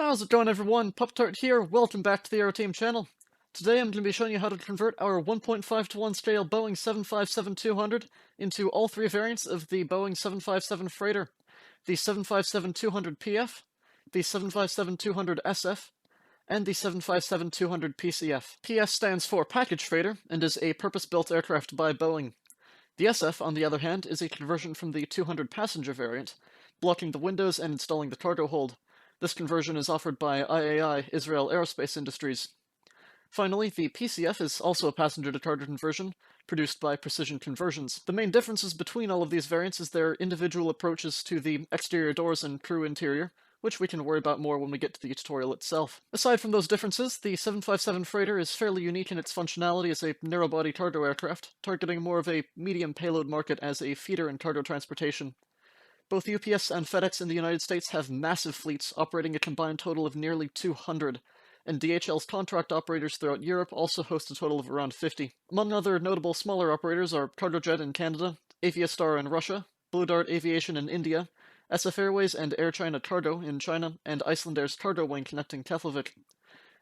How's it going, everyone? Pup-Tart here. Welcome back to the Aeroteam channel. Today I'm going to be showing you how to convert our 1.5 to 1 scale Boeing 757-200 into all three variants of the Boeing 757 freighter: the 757-200 PF, the 757-200 SF, and the 757-200 PCF. PS stands for Package Freighter and is a purpose-built aircraft by Boeing. The SF, on the other hand, is a conversion from the 200 passenger variant, blocking the windows and installing the cargo hold. This conversion is offered by IAI, Israel Aerospace Industries. Finally, the PCF is also a passenger-to-cargo conversion, produced by Precision Conversions. The main differences between all of these variants is their individual approaches to the exterior doors and crew interior, which we can worry about more when we get to the tutorial itself. Aside from those differences, the 757 freighter is fairly unique in its functionality as a narrow-body cargo aircraft, targeting more of a medium payload market as a feeder in cargo transportation. Both UPS and FedEx in the United States have massive fleets, operating a combined total of nearly 200, and DHL's contract operators throughout Europe also host a total of around 50. Among other notable smaller operators are Cargojet in Canada, Aviastar in Russia, Blue Dart Aviation in India, SF Airways and Air China Cargo in China, and Icelandair's cargo wing connecting Keflavik.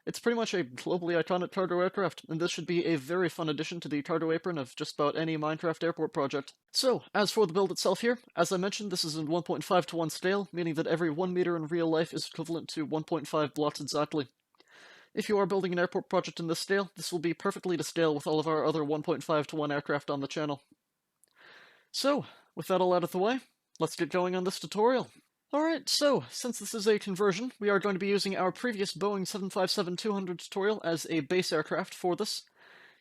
It's pretty much a globally iconic cargo aircraft, and this should be a very fun addition to the cargo apron of just about any Minecraft airport project. So, as for the build itself here, as I mentioned, this is in 1.5 to 1 scale, meaning that every 1 meter in real life is equivalent to 1.5 blocks exactly. If you are building an airport project in this scale, this will be perfectly to scale with all of our other 1.5 to 1 aircraft on the channel. So, with that all out of the way, let's get going on this tutorial. Alright, so, since this is a conversion, we are going to be using our previous Boeing 757-200 tutorial as a base aircraft for this.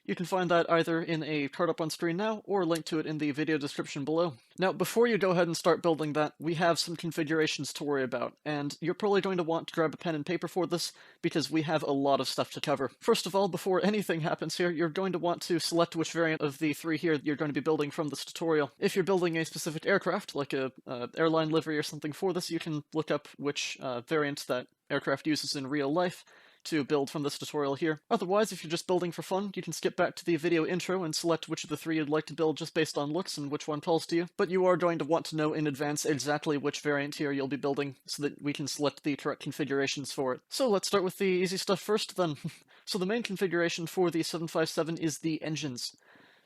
You can find that either in a card up on screen now, or link to it in the video description below. Now, before you go ahead and start building that, we have some configurations to worry about, and you're probably going to want to grab a pen and paper for this, because we have a lot of stuff to cover. First of all, before anything happens here, you're going to want to select which variant of the three here you're going to be building from this tutorial. If you're building a specific aircraft, like a airline livery or something for this, you can look up which variant that aircraft uses in real life to build from this tutorial here. Otherwise, if you're just building for fun, you can skip back to the video intro and select which of the three you'd like to build just based on looks and which one calls to you. But you are going to want to know in advance exactly which variant here you'll be building so that we can select the correct configurations for it. So let's start with the easy stuff first then. So the main configuration for the 757 is the engines.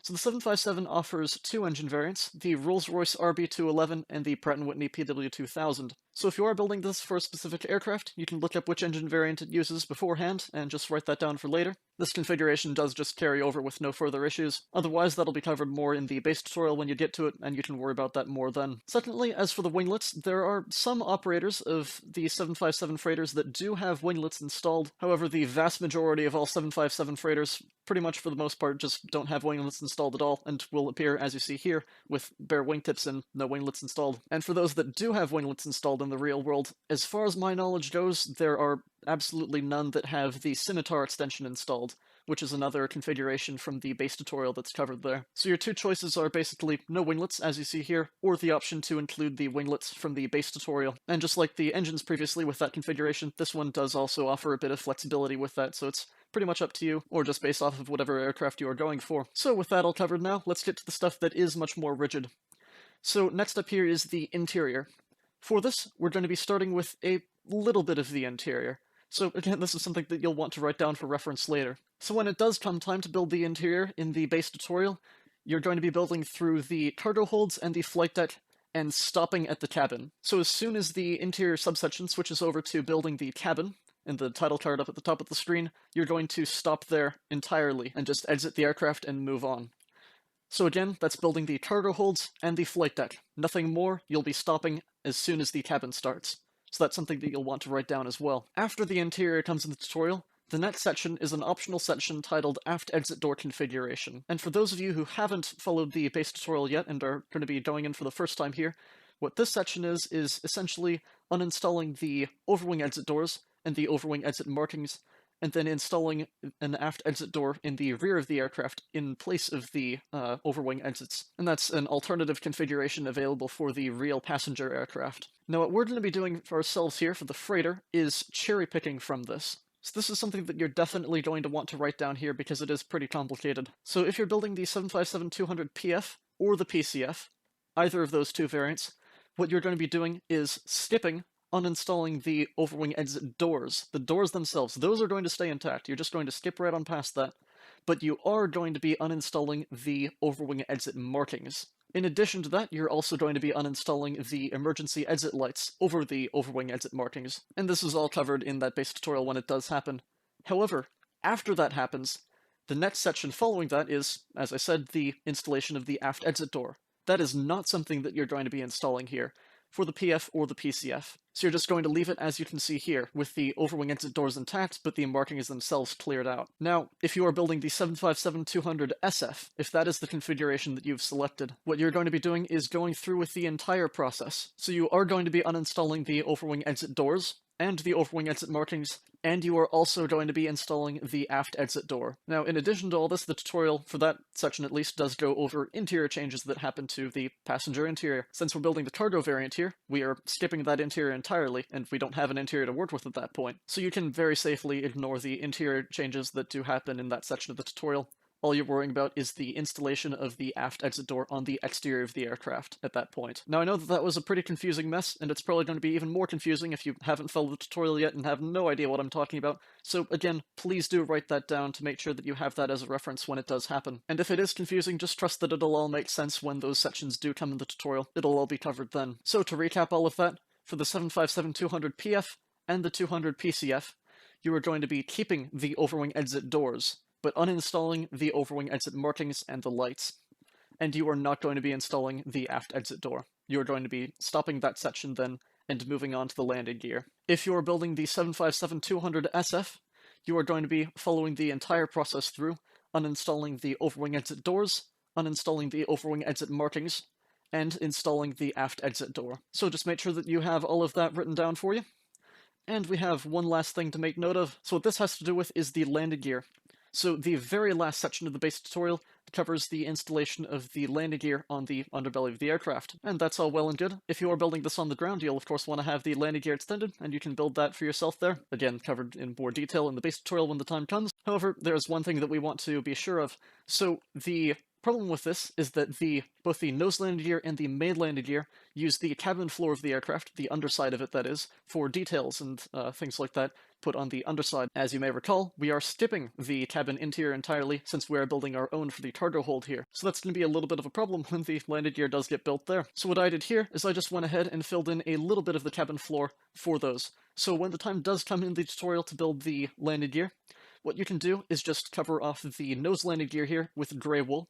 So the 757 offers two engine variants, the Rolls-Royce RB211 and the Pratt & Whitney PW2000. So if you are building this for a specific aircraft, you can look up which engine variant it uses beforehand and just write that down for later. This configuration does just carry over with no further issues. Otherwise, that'll be covered more in the base tutorial when you get to it, and you can worry about that more then. Secondly, as for the winglets, there are some operators of the 757 freighters that do have winglets installed. However, the vast majority of all 757 freighters, pretty much for the most part, just don't have winglets installed at all, and will appear, as you see here, with bare wingtips and no winglets installed. And for those that do have winglets installed in the real world, as far as my knowledge goes, there are absolutely none that have the Scimitar extension installed, which is another configuration from the base tutorial that's covered there. So your two choices are basically no winglets, as you see here, or the option to include the winglets from the base tutorial. And just like the engines previously with that configuration, this one does also offer a bit of flexibility with that, so it's pretty much up to you, or just based off of whatever aircraft you are going for. So with that all covered now, let's get to the stuff that is much more rigid. So next up here is the interior. For this, we're going to be starting with a little bit of the interior. So again, this is something that you'll want to write down for reference later. So when it does come time to build the interior in the base tutorial, you're going to be building through the cargo holds and the flight deck, and stopping at the cabin. So as soon as the interior subsection switches over to building the cabin, in the title card up at the top of the screen, you're going to stop there entirely, and just exit the aircraft and move on. So again, that's building the cargo holds and the flight deck. Nothing more, you'll be stopping as soon as the cabin starts. So that's something that you'll want to write down as well. After the interior comes in the tutorial, the next section is an optional section titled Aft Exit Door Configuration. And for those of you who haven't followed the base tutorial yet and are going to be going in for the first time here, what this section is essentially uninstalling the overwing exit doors and the overwing exit markings, and then installing an aft exit door in the rear of the aircraft in place of the overwing exits. And that's an alternative configuration available for the real passenger aircraft. Now what we're going to be doing for ourselves here for the freighter is cherry-picking from this. So this is something that you're definitely going to want to write down here because it is pretty complicated. So if you're building the 757-200 PF or the PCF, either of those two variants, what you're going to be doing is skipping uninstalling the overwing exit doors. The doors themselves, those are going to stay intact. You're just going to skip right on past that. But you are going to be uninstalling the overwing exit markings. In addition to that, you're also going to be uninstalling the emergency exit lights over the overwing exit markings. And this is all covered in that base tutorial when it does happen. However, after that happens, the next section following that is, as I said, the installation of the aft exit door. That is not something that you're going to be installing here for the PF or the PCF. So you're just going to leave it as you can see here, with the overwing exit doors intact, but the markings themselves cleared out. Now, if you are building the 757-200 SF, if that is the configuration that you've selected, what you're going to be doing is going through with the entire process. So you are going to be uninstalling the overwing exit doors, and the overwing exit markings, and you are also going to be installing the aft exit door. Now, in addition to all this, the tutorial, for that section at least, does go over interior changes that happen to the passenger interior. Since we're building the cargo variant here, we are skipping that interior entirely, and we don't have an interior to work with at that point. So you can very safely ignore the interior changes that do happen in that section of the tutorial. All you're worrying about is the installation of the aft exit door on the exterior of the aircraft at that point. Now, I know that that was a pretty confusing mess, and it's probably going to be even more confusing if you haven't followed the tutorial yet and have no idea what I'm talking about. So again, please do write that down to make sure that you have that as a reference when it does happen. And if it is confusing, just trust that it'll all make sense when those sections do come in the tutorial. It'll all be covered then. So to recap all of that, for the 757-200 PF and the 200 PCF, you are going to be keeping the overwing exit doors, but uninstalling the overwing exit markings and the lights. And you are not going to be installing the aft exit door. You are going to be stopping that section then and moving on to the landing gear. If you are building the 757-200 SF, you are going to be following the entire process through, uninstalling the overwing exit doors, uninstalling the overwing exit markings, and installing the aft exit door. So just make sure that you have all of that written down for you. And we have one last thing to make note of. So what this has to do with is the landing gear. So the very last section of the base tutorial covers the installation of the landing gear on the underbelly of the aircraft, and that's all well and good. If you are building this on the ground, you'll of course want to have the landing gear extended, and you can build that for yourself there. Again, covered in more detail in the base tutorial when the time comes. However, there's one thing that we want to be sure of. So the problem with this is that both the nose landing gear and the main landing gear use the cabin floor of the aircraft, the underside of it that is, for details and things like that put on the underside. As you may recall, we are skipping the cabin interior entirely since we are building our own for the cargo hold here. So that's going to be a little bit of a problem when the landing gear does get built there. So what I did here is I just went ahead and filled in a little bit of the cabin floor for those. So when the time does come in the tutorial to build the landing gear, what you can do is just cover off the nose landing gear here with gray wool,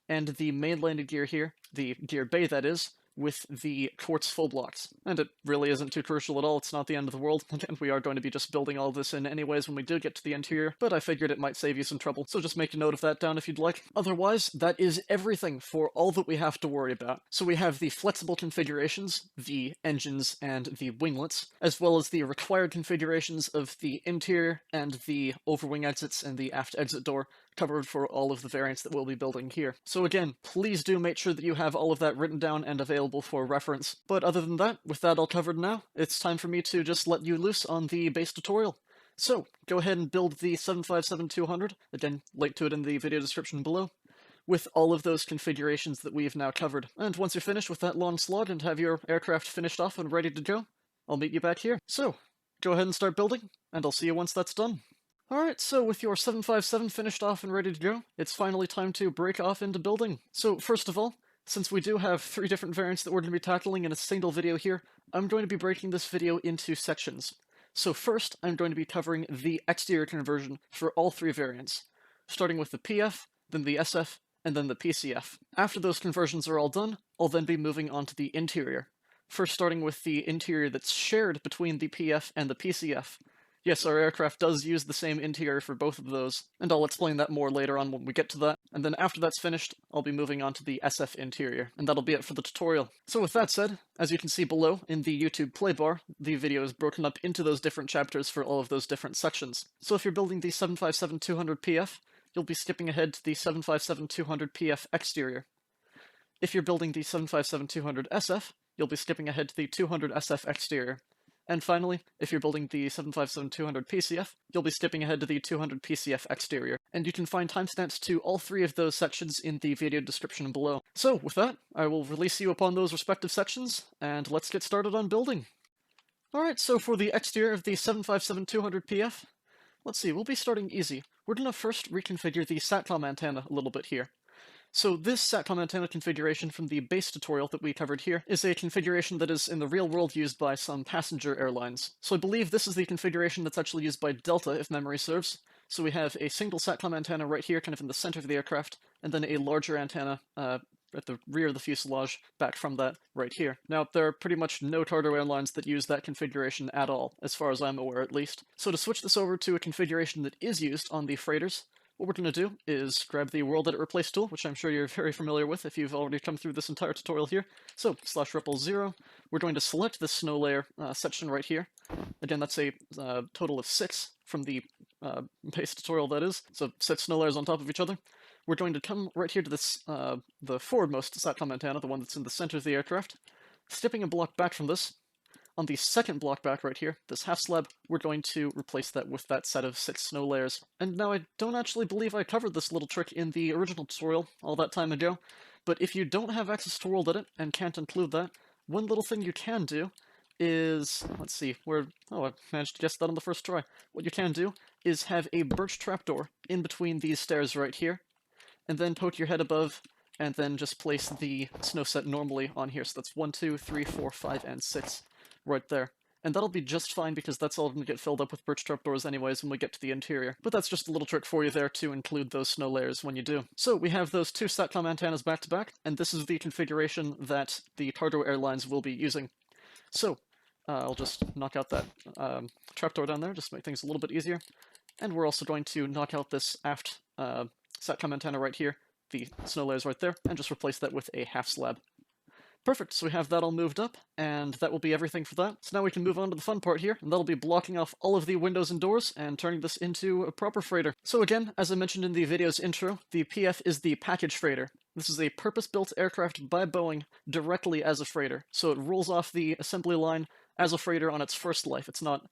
and the main landing gear here, the gear bay that is, with the quartz full blocks. And it really isn't too crucial at all, it's not the end of the world. Again, we are going to be just building all this in anyways when we do get to the interior, but I figured it might save you some trouble, so just make a note of that down if you'd like. Otherwise, that is everything for all that we have to worry about. So we have the flexible configurations, the engines and the winglets, as well as the required configurations of the interior and the overwing exits and the aft exit door, covered for all of the variants that we'll be building here. So again, please do make sure that you have all of that written down and available for reference. But other than that, with that all covered now, it's time for me to just let you loose on the base tutorial. So, go ahead and build the 757-200, again, link to it in the video description below, with all of those configurations that we've now covered. And once you're finished with that long slog and have your aircraft finished off and ready to go, I'll meet you back here. So, go ahead and start building, and I'll see you once that's done. Alright, so with your 757 finished off and ready to go, it's finally time to break off into building. So first of all, since we do have 3 different variants that we're going to be tackling in a single video here, I'm going to be breaking this video into sections. So first, I'm going to be covering the exterior conversion for all 3 variants, starting with the PF, then the SF, and then the PCF. After those conversions are all done, I'll then be moving on to the interior. First starting with the interior that's shared between the PF and the PCF. Yes, our aircraft does use the same interior for both of those, and I'll explain that more later on when we get to that. And then after that's finished, I'll be moving on to the SF interior, and that'll be it for the tutorial. So with that said, as you can see below in the YouTube play bar, the video is broken up into those different chapters for all of those different sections. So if you're building the 757-200 PF, you'll be skipping ahead to the 757-200 PF exterior. If you're building the 757-200 SF, you'll be skipping ahead to the 200 SF exterior. And finally, if you're building the 757-200 PCF, you'll be skipping ahead to the 200 PCF exterior. And you can find timestamps to all 3 of those sections in the video description below. So with that, I will release you upon those respective sections, and let's get started on building. Alright, so for the exterior of the 757-200 PF, let's see, we'll be starting easy. We're going to first reconfigure the SATCOM antenna a little bit here. So this SATCOM antenna configuration from the base tutorial that we covered here is a configuration that is in the real world used by some passenger airlines. So I believe this is the configuration that's actually used by Delta, if memory serves. So we have a single SATCOM antenna right here, kind of in the center of the aircraft, and then a larger antenna at the rear of the fuselage, back from that right here. Now, there are pretty much no Tartar airlines that use that configuration at all, as far as I'm aware at least. So to switch this over to a configuration that is used on the freighters, what we're going to do is grab the World Edit Replace tool, which I'm sure you're very familiar with if you've already come through this entire tutorial here. So, /ripple 0, we're going to select this snow layer section right here. Again, that's a total of 6 from the base tutorial, that is. So 6 snow layers on top of each other. We're going to come right here to this, the forwardmost SATCOM antenna, the one that's in the center of the aircraft. Stepping a block back from this, on the second block back right here, this half slab, we're going to replace that with that set of 6 snow layers. And now I don't actually believe I covered this little trick in the original tutorial all that time ago, but if you don't have access to World Edit and can't include that, one little thing you can do is, let's see, I managed to guess that on the first try. What you can do is have a birch trapdoor in between these stairs right here, and then poke your head above, and then just place the snow set normally on here. So that's 1, 2, 3, 4, 5, and 6 right there. And that'll be just fine because that's all going to get filled up with birch trapdoors anyways when we get to the interior. But that's just a little trick for you there to include those snow layers when you do. So we have those 2 SATCOM antennas back to back, and this is the configuration that the Tartar Airlines will be using. So I'll just knock out that trapdoor down there, just to make things a little bit easier. And we're also going to knock out this aft SATCOM antenna right here, the snow layers right there, and just replace that with a half slab. Perfect, so we have that all moved up, and that will be everything for that. So now we can move on to the fun part here, and that'll be blocking off all of the windows and doors and turning this into a proper freighter. So again, as I mentioned in the video's intro, the PF is the package freighter. This is a purpose-built aircraft by Boeing directly as a freighter, so it rolls off the assembly line as a freighter on its first life. It's not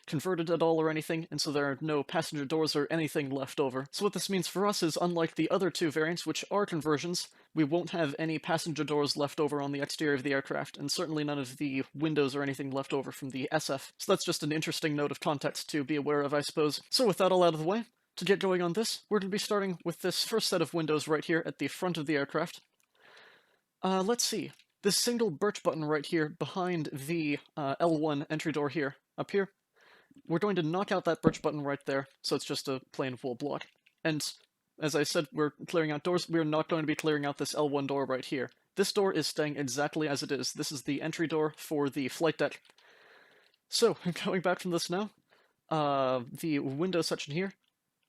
converted at all or anything, and so there are no passenger doors or anything left over. So what this means for us is, unlike the other 2 variants, which are conversions, we won't have any passenger doors left over on the exterior of the aircraft, and certainly none of the windows or anything left over from the SF. So that's just an interesting note of context to be aware of, I suppose. So with that all out of the way, to get going on this, we're going to be starting with this first set of windows right here at the front of the aircraft. Let's see. This single birch button right here behind the L1 entry door here, up here, we're going to knock out that birch button right there, so it's just a plain wool block. And as I said, we're clearing out doors. We're not going to be clearing out this L1 door right here. This door is staying exactly as it is. This is the entry door for the flight deck. So, going back from this now, the window section here,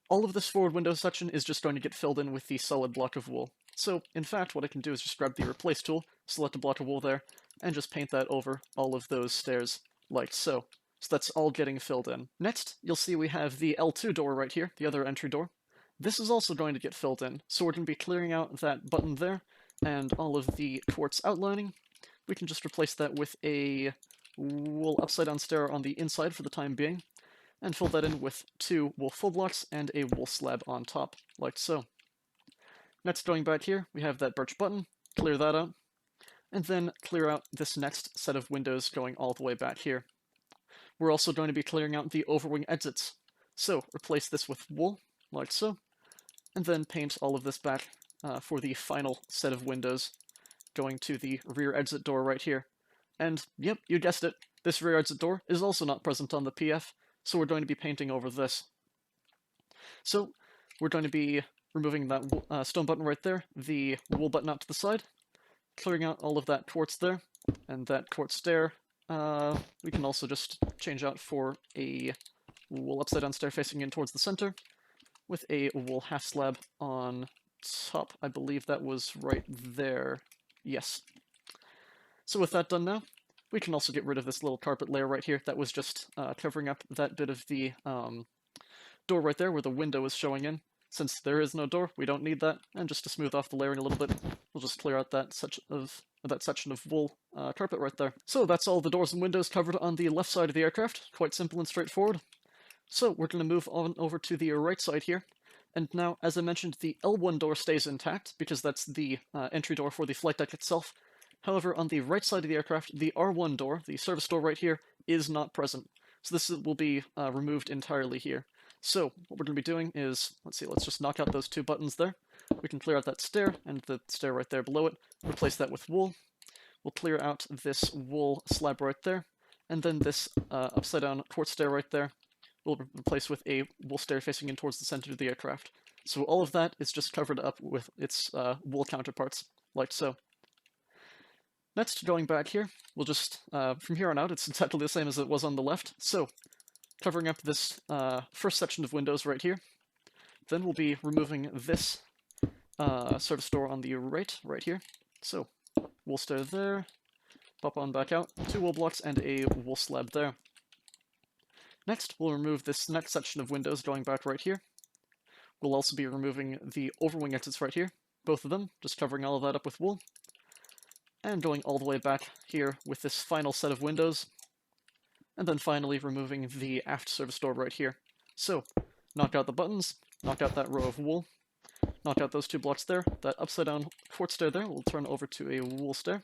all of this forward window section is just going to get filled in with the solid block of wool. So, in fact, what I can do is just grab the replace tool, select a block of wool there, and just paint that over all of those stairs, like so. So that's all getting filled in. Next, you'll see we have the L2 door right here, the other entry door. This is also going to get filled in, so we're going to be clearing out that button there, and all of the quartz outlining. We can just replace that with a wool upside-down stair on the inside for the time being, and fill that in with 2 wool full blocks and a wool slab on top, like so. Next, going back here, we have that birch button, clear that out, and then clear out this next set of windows going all the way back here. We're also going to be clearing out the overwing exits. So, replace this with wool, like so, and then paint all of this back for the final set of windows going to the rear exit door right here. And, yep, you guessed it, this rear exit door is also not present on the PF, so we're going to be painting over this. So, we're going to be removing that stone button right there, the wool button out to the side, clearing out all of that quartz there, and that quartz stair. We can also just change out for a wool upside-down stair facing in towards the center, with a wool half slab on top. I believe that was right there. Yes. So with that done now, we can also get rid of this little carpet layer right here that was just covering up that bit of the door right there where the window is showing in. Since there is no door, we don't need that, and just to smooth off the layering a little bit, we'll just clear out that section of wool carpet right there. So that's all the doors and windows covered on the left side of the aircraft. Quite simple and straightforward. So we're going to move on over to the right side here. And now, as I mentioned, the L1 door stays intact, because that's the entry door for the flight deck itself. However, on the right side of the aircraft, the R1 door, the service door right here, is not present. So this will be removed entirely here. So what we're going to be doing is, let's just knock out those two buttons there. We can clear out that stair and the stair right there below it, replace that with wool. We'll clear out this wool slab right there, and then this upside down quartz stair right there we'll replace with a wool stair facing in towards the center of the aircraft. So all of that is just covered up with its wool counterparts, like so. Next, going back here, we'll just, from here on out, it's exactly the same as it was on the left. So, covering up this first section of windows right here. Then we'll be removing this service door on the right here. So, wool stair there, pop on back out, 2 wool blocks and a wool slab there. Next, we'll remove this next section of windows going back right here. We'll also be removing the overwing exits right here, both of them, just covering all of that up with wool. And going all the way back here with this final set of windows. And then finally removing the aft service door right here. So, knock out the buttons, knock out that row of wool, knock out those 2 blocks there. That upside down quartz stair there will turn over to a wool stair.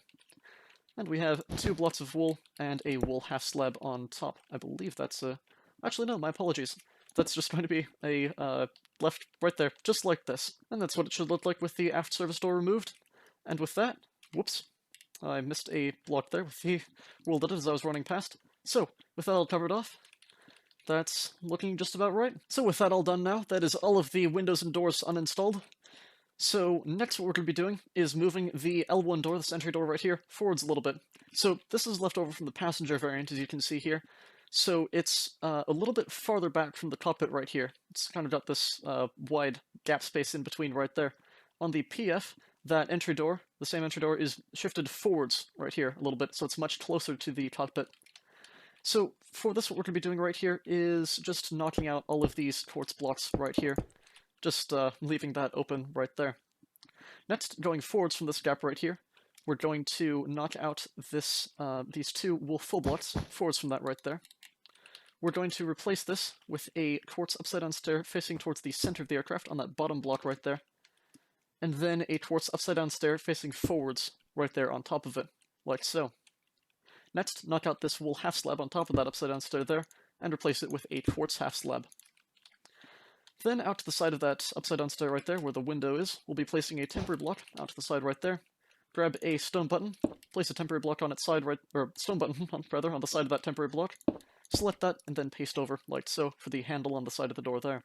And we have 2 blocks of wool and a wool half slab on top. I believe that's a... Actually, no, my apologies. That's just going to be a left right there, just like this. And that's what it should look like with the aft service door removed. And with that, whoops, I missed a block there with the wool that as I was running past. So, with that all covered off, that's looking just about right. So with that all done now, that is all of the windows and doors uninstalled. So next what we're going to be doing is moving the L1 door, this entry door right here, forwards a little bit. So this is left over from the passenger variant, as you can see here. So it's a little bit farther back from the cockpit right here. It's kind of got this wide gap space in between right there. On the PF, that entry door, the same entry door, is shifted forwards right here a little bit, so it's much closer to the cockpit. So for this, what we're going to be doing right here is just knocking out all of these quartz blocks right here, just leaving that open right there. Next, going forwards from this gap right here, we're going to knock out this these 2 wool full blocks forwards from that right there. We're going to replace this with a quartz upside-down stair facing towards the center of the aircraft on that bottom block right there, and then a quartz upside-down stair facing forwards right there on top of it, like so. Next, knock out this wool half slab on top of that upside-down stair there, and replace it with a quartz half slab. Then, out to the side of that upside-down stair right there, where the window is, we'll be placing a temporary block out to the side right there. Grab a stone button, place a temporary block on its side right, or stone button, rather, on the side of that temporary block. Select that, and then paste over, like so, for the handle on the side of the door there.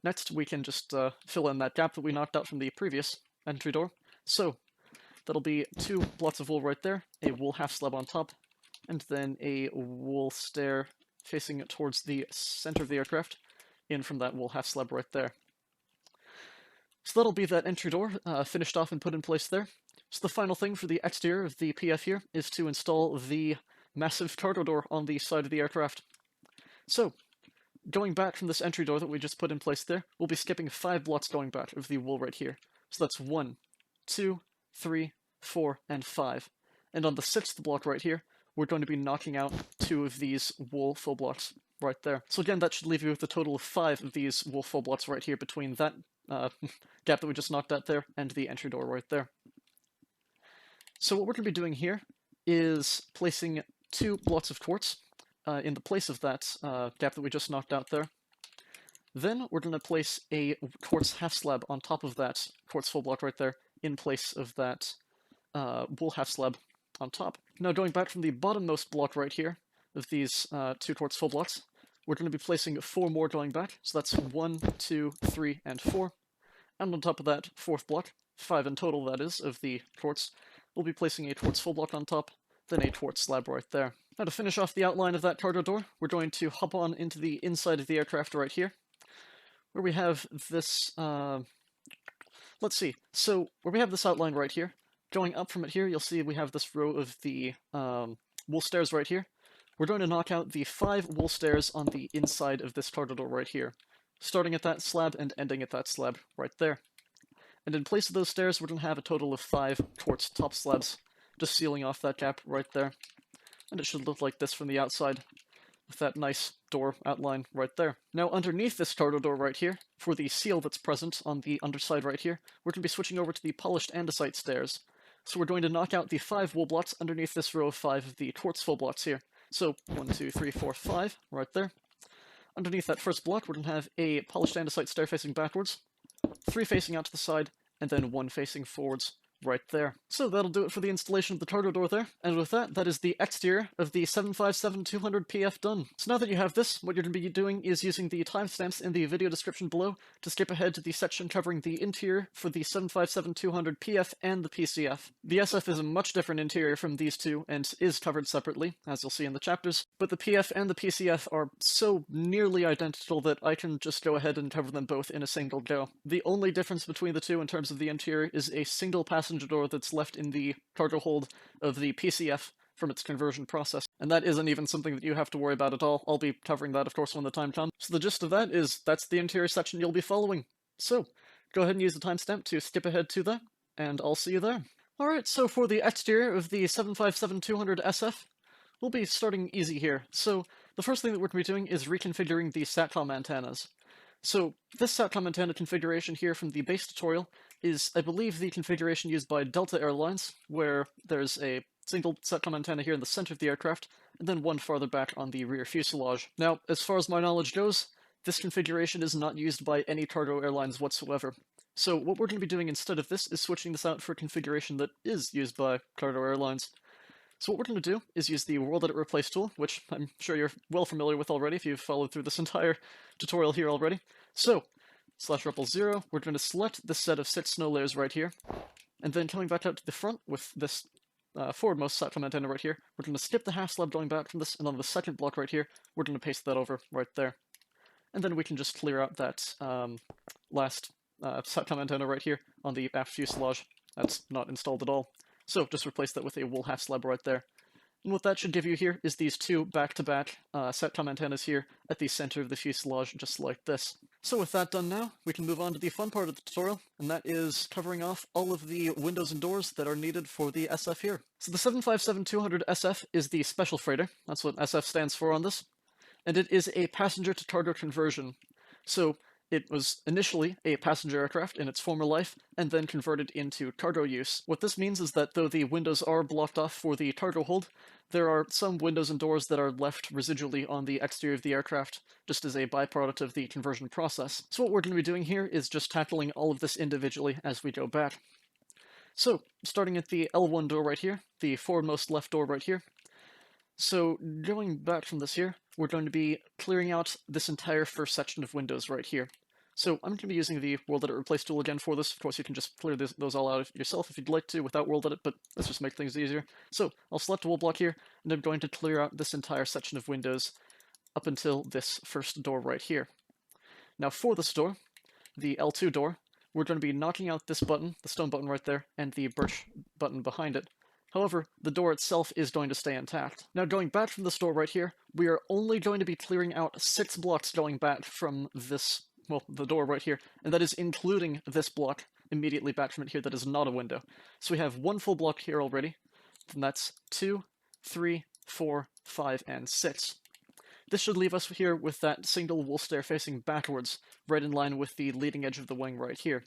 Next, we can just fill in that gap that we knocked out from the previous entry door. So, that'll be 2 blocks of wool right there, a wool half slab on top, and then a wool stair facing towards the center of the aircraft, in from that wool half slab right there. So that'll be that entry door finished off and put in place there. So the final thing for the exterior of the PF here is to install the massive cargo door on the side of the aircraft. So, going back from this entry door that we just put in place there, we'll be skipping 5 blocks going back of the wool right here. So that's 1, 2, 3, 4, and 5. And on the 6th block right here, we're going to be knocking out 2 of these wool full blocks right there. So again, that should leave you with a total of 5 of these wool full blocks right here between that gap that we just knocked out there and the entry door right there. So what we're going to be doing here is placing 2 blocks of quartz in the place of that gap that we just knocked out there. Then we're going to place a quartz half slab on top of that quartz full block right there in place of that wool half slab on top. Now going back from the bottommost block right here of these 2 quartz full blocks, we're going to be placing 4 more going back. So that's 1, 2, 3, and 4. And on top of that 4th block, 5 in total that is, of the quartz, we'll be placing a quartz full block on top, then a quartz slab right there. Now to finish off the outline of that cargo door, we're going to hop on into the inside of the aircraft right here, where we have this, let's see, so where we have this outline right here, going up from it here, you'll see we have this row of the wool stairs right here. We're going to knock out the 5 wool stairs on the inside of this cargo door right here, starting at that slab and ending at that slab right there. And in place of those stairs, we're going to have a total of 5 quartz top slabs, just sealing off that gap right there. And it should look like this from the outside, with that nice door outline right there. Now underneath this cargo door right here, for the seal that's present on the underside right here, we're going to be switching over to the polished andesite stairs. So we're going to knock out the 5 wool blocks underneath this row of 5 of the quartz full blocks here. So 1, 2, 3, 4, 5, right there. Underneath that first block, we're going to have a polished andesite stair facing backwards, 3 facing out to the side, and then 1 facing forwards right there. So that'll do it for the installation of the cargo door there, and with that, that is the exterior of the 757-200 PF done. So now that you have this, what you're going to be doing is using the timestamps in the video description below to skip ahead to the section covering the interior for the 757-200 PF and the PCF. The SF is a much different interior from these two and is covered separately, as you'll see in the chapters, but the PF and the PCF are so nearly identical that I can just go ahead and cover them both in a single go. The only difference between the two in terms of the interior is a single passenger door that's left in the cargo hold of the PCF from its conversion process, and that isn't even something that you have to worry about at all. I'll be covering that, of course, when the time comes. So the gist of that is that's the interior section you'll be following. So go ahead and use the timestamp to skip ahead to that, and I'll see you there. Alright, so for the exterior of the 757-200 SF, we'll be starting easy here. So the first thing that we're going to be doing is reconfiguring the SATCOM antennas. So this SATCOM antenna configuration here from the base tutorial is, I believe, the configuration used by Delta Airlines, where there's a single SATCOM antenna here in the center of the aircraft, and then one farther back on the rear fuselage. Now, as far as my knowledge goes, this configuration is not used by any cargo airlines whatsoever. So what we're going to be doing instead of this is switching this out for a configuration that is used by cargo airlines. So what we're going to do is use the World Edit Replace tool, which I'm sure you're well familiar with already if you've followed through this entire tutorial here already. So, /0, we're going to select this set of 6 snow layers right here, and then coming back out to the front with this forwardmost SATCOM antenna right here, we're going to skip the half slab going back from this, and on the second block right here, we're going to paste that over right there. And then we can just clear out that last SATCOM antenna right here on the aft fuselage. That's not installed at all. So just replace that with a wool half slab right there. And what that should give you here is these 2 back-to-back SATCOM antennas here at the center of the fuselage, just like this. So with that done now, we can move on to the fun part of the tutorial, and that is covering off all of the windows and doors that are needed for the SF here. So the 757-200 SF is the special freighter. That's what SF stands for on this. And it is a passenger-to-cargo conversion. So it was initially a passenger aircraft in its former life, and then converted into cargo use. What this means is that though the windows are blocked off for the cargo hold, there are some windows and doors that are left residually on the exterior of the aircraft, just as a byproduct of the conversion process. So what we're going to be doing here is just tackling all of this individually as we go back. So, starting at the L1 door right here, the forwardmost left door right here. So, going back from this here, we're going to be clearing out this entire first section of windows right here. So I'm going to be using the World Edit Replace tool again for this. Of course, you can just clear those all out yourself if you'd like to without World Edit, but let's just make things easier. So I'll select a wool block here, and I'm going to clear out this entire section of windows up until this first door right here. Now for this door, the L2 door, we're going to be knocking out this button, the stone button right there, and the birch button behind it. However, the door itself is going to stay intact. Now going back from this door right here, we are only going to be clearing out 6 blocks going back from this, well, the door right here, and that is including this block immediately back from it here that is not a window. So we have 1 full block here already, and that's 2, 3, 4, 5, and 6. This should leave us here with that single wool stair facing backwards, right in line with the leading edge of the wing right here.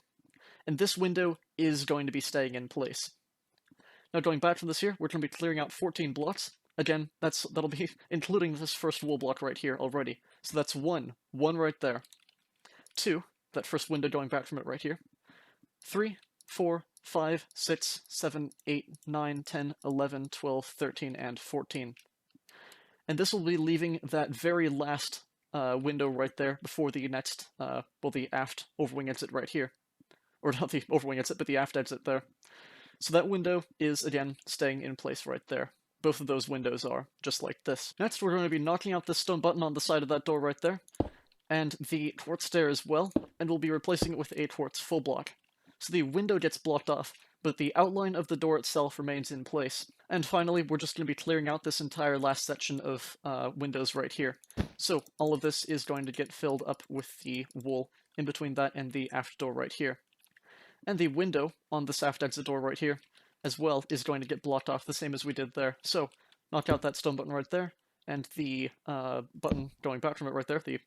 And this window is going to be staying in place. Now going back from this here, we're going to be clearing out 14 blocks. Again, that'll be including this first wool block right here already. So that's 1 right there. 2, that first window going back from it right here. 3, 4, 5, 6, 7, 8, 9, 10, 11, 12, 13, and 14. And this will be leaving that very last window right there before the next, well, the aft overwing exit right here. Or not the overwing exit, but the aft exit there. So that window is, again, staying in place right there. Both of those windows are, just like this. Next, we're going to be knocking out this stone button on the side of that door right there, and the quartz stair as well, and we'll be replacing it with a quartz full block. So the window gets blocked off, but the outline of the door itself remains in place. And finally, we're just going to be clearing out this entire last section of windows right here. So all of this is going to get filled up with the wool in between that and the aft door right here. And the window on this aft exit door right here, as well, is going to get blocked off the same as we did there. So, knock out that stone button right there, and the button going back from it right there, the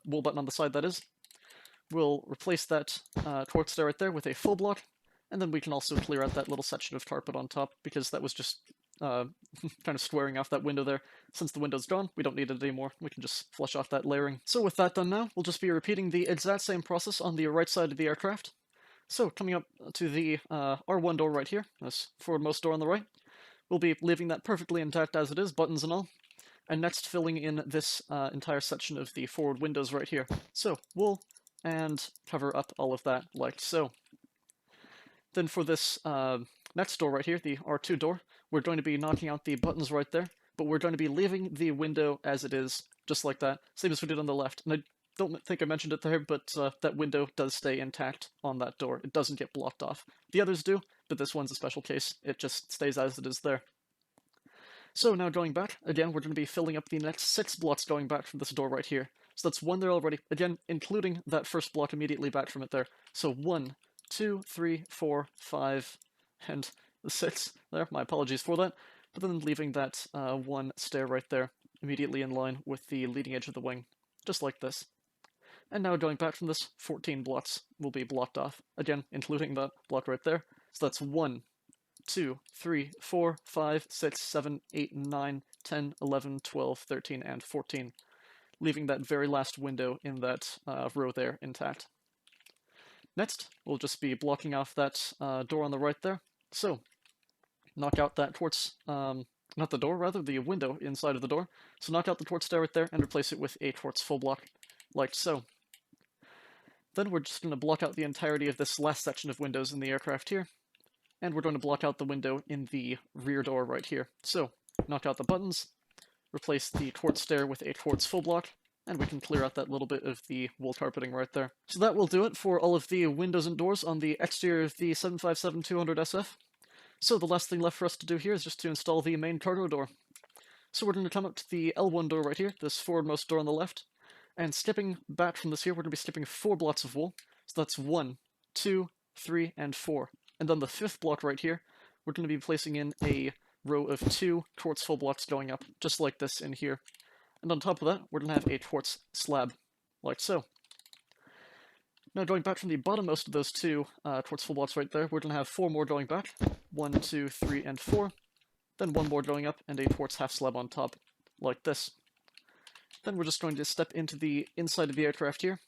wool button on the side that is. We'll replace that quartz stair right there with a full block, And then we can also clear out that little section of carpet on top, because that was just kind of squaring off that window there. Since the window's gone, we don't need it anymore. We can just flush off that layering. So with that done now, we'll just be repeating the exact same process on the right side of the aircraft. So coming up to the R1 door right here, this forwardmost door on the right, we'll be leaving that perfectly intact as it is, buttons and all. And next filling in this entire section of the forward windows right here. So wool and cover up all of that like so. Then for this next door right here, the R2 door, we're going to be knocking out the buttons right there, but we're going to be leaving the window as it is, just like that, same as we did on the left. And I don't think I mentioned it there, but that window does stay intact on that door. It doesn't get blocked off. The others do, but this one's a special case. It just stays as it is there. So now going back, again, we're going to be filling up the next 6 blocks going back from this door right here. So that's 1 there already, again, including that first block immediately back from it there. So 1, 2, 3, 4, 5, and 6 there. My apologies for that. But then leaving that 1 stair right there, immediately in line with the leading edge of the wing, just like this. And now going back from this, 14 blocks will be blocked off, again, including that block right there. So that's 1, 2, 3, 4, 5, 6, 7, 8, 9, 10, 11, 12, 13, and 14, leaving that very last window in that row there intact. Next, we'll just be blocking off that door on the right there. So, knock out that quartz, not the door, rather, the window inside of the door. So knock out the quartz stair right there and replace it with a quartz full block, like so. Then we're just going to block out the entirety of this last section of windows in the aircraft here. And we're going to block out the window in the rear door right here. So, knock out the buttons, replace the quartz stair with a quartz full block, and we can clear out that little bit of the wool carpeting right there. So that will do it for all of the windows and doors on the exterior of the 757-200 SF. So the last thing left for us to do here is just to install the main cargo door. So we're going to come up to the L1 door right here, this forwardmost door on the left, and skipping back from this here, we're going to be skipping 4 blocks of wool. So that's 1, 2, 3, and 4. And then the 5th block right here, we're going to be placing in a row of 2 quartz full blocks going up, just like this in here. And on top of that, we're going to have a quartz slab, like so. Now going back from the bottommost of those 2 quartz full blocks right there, we're going to have 4 more going back. 1, 2, 3, and 4. Then 1 more going up, and a quartz half slab on top, like this. Then we're just going to step into the inside of the aircraft here.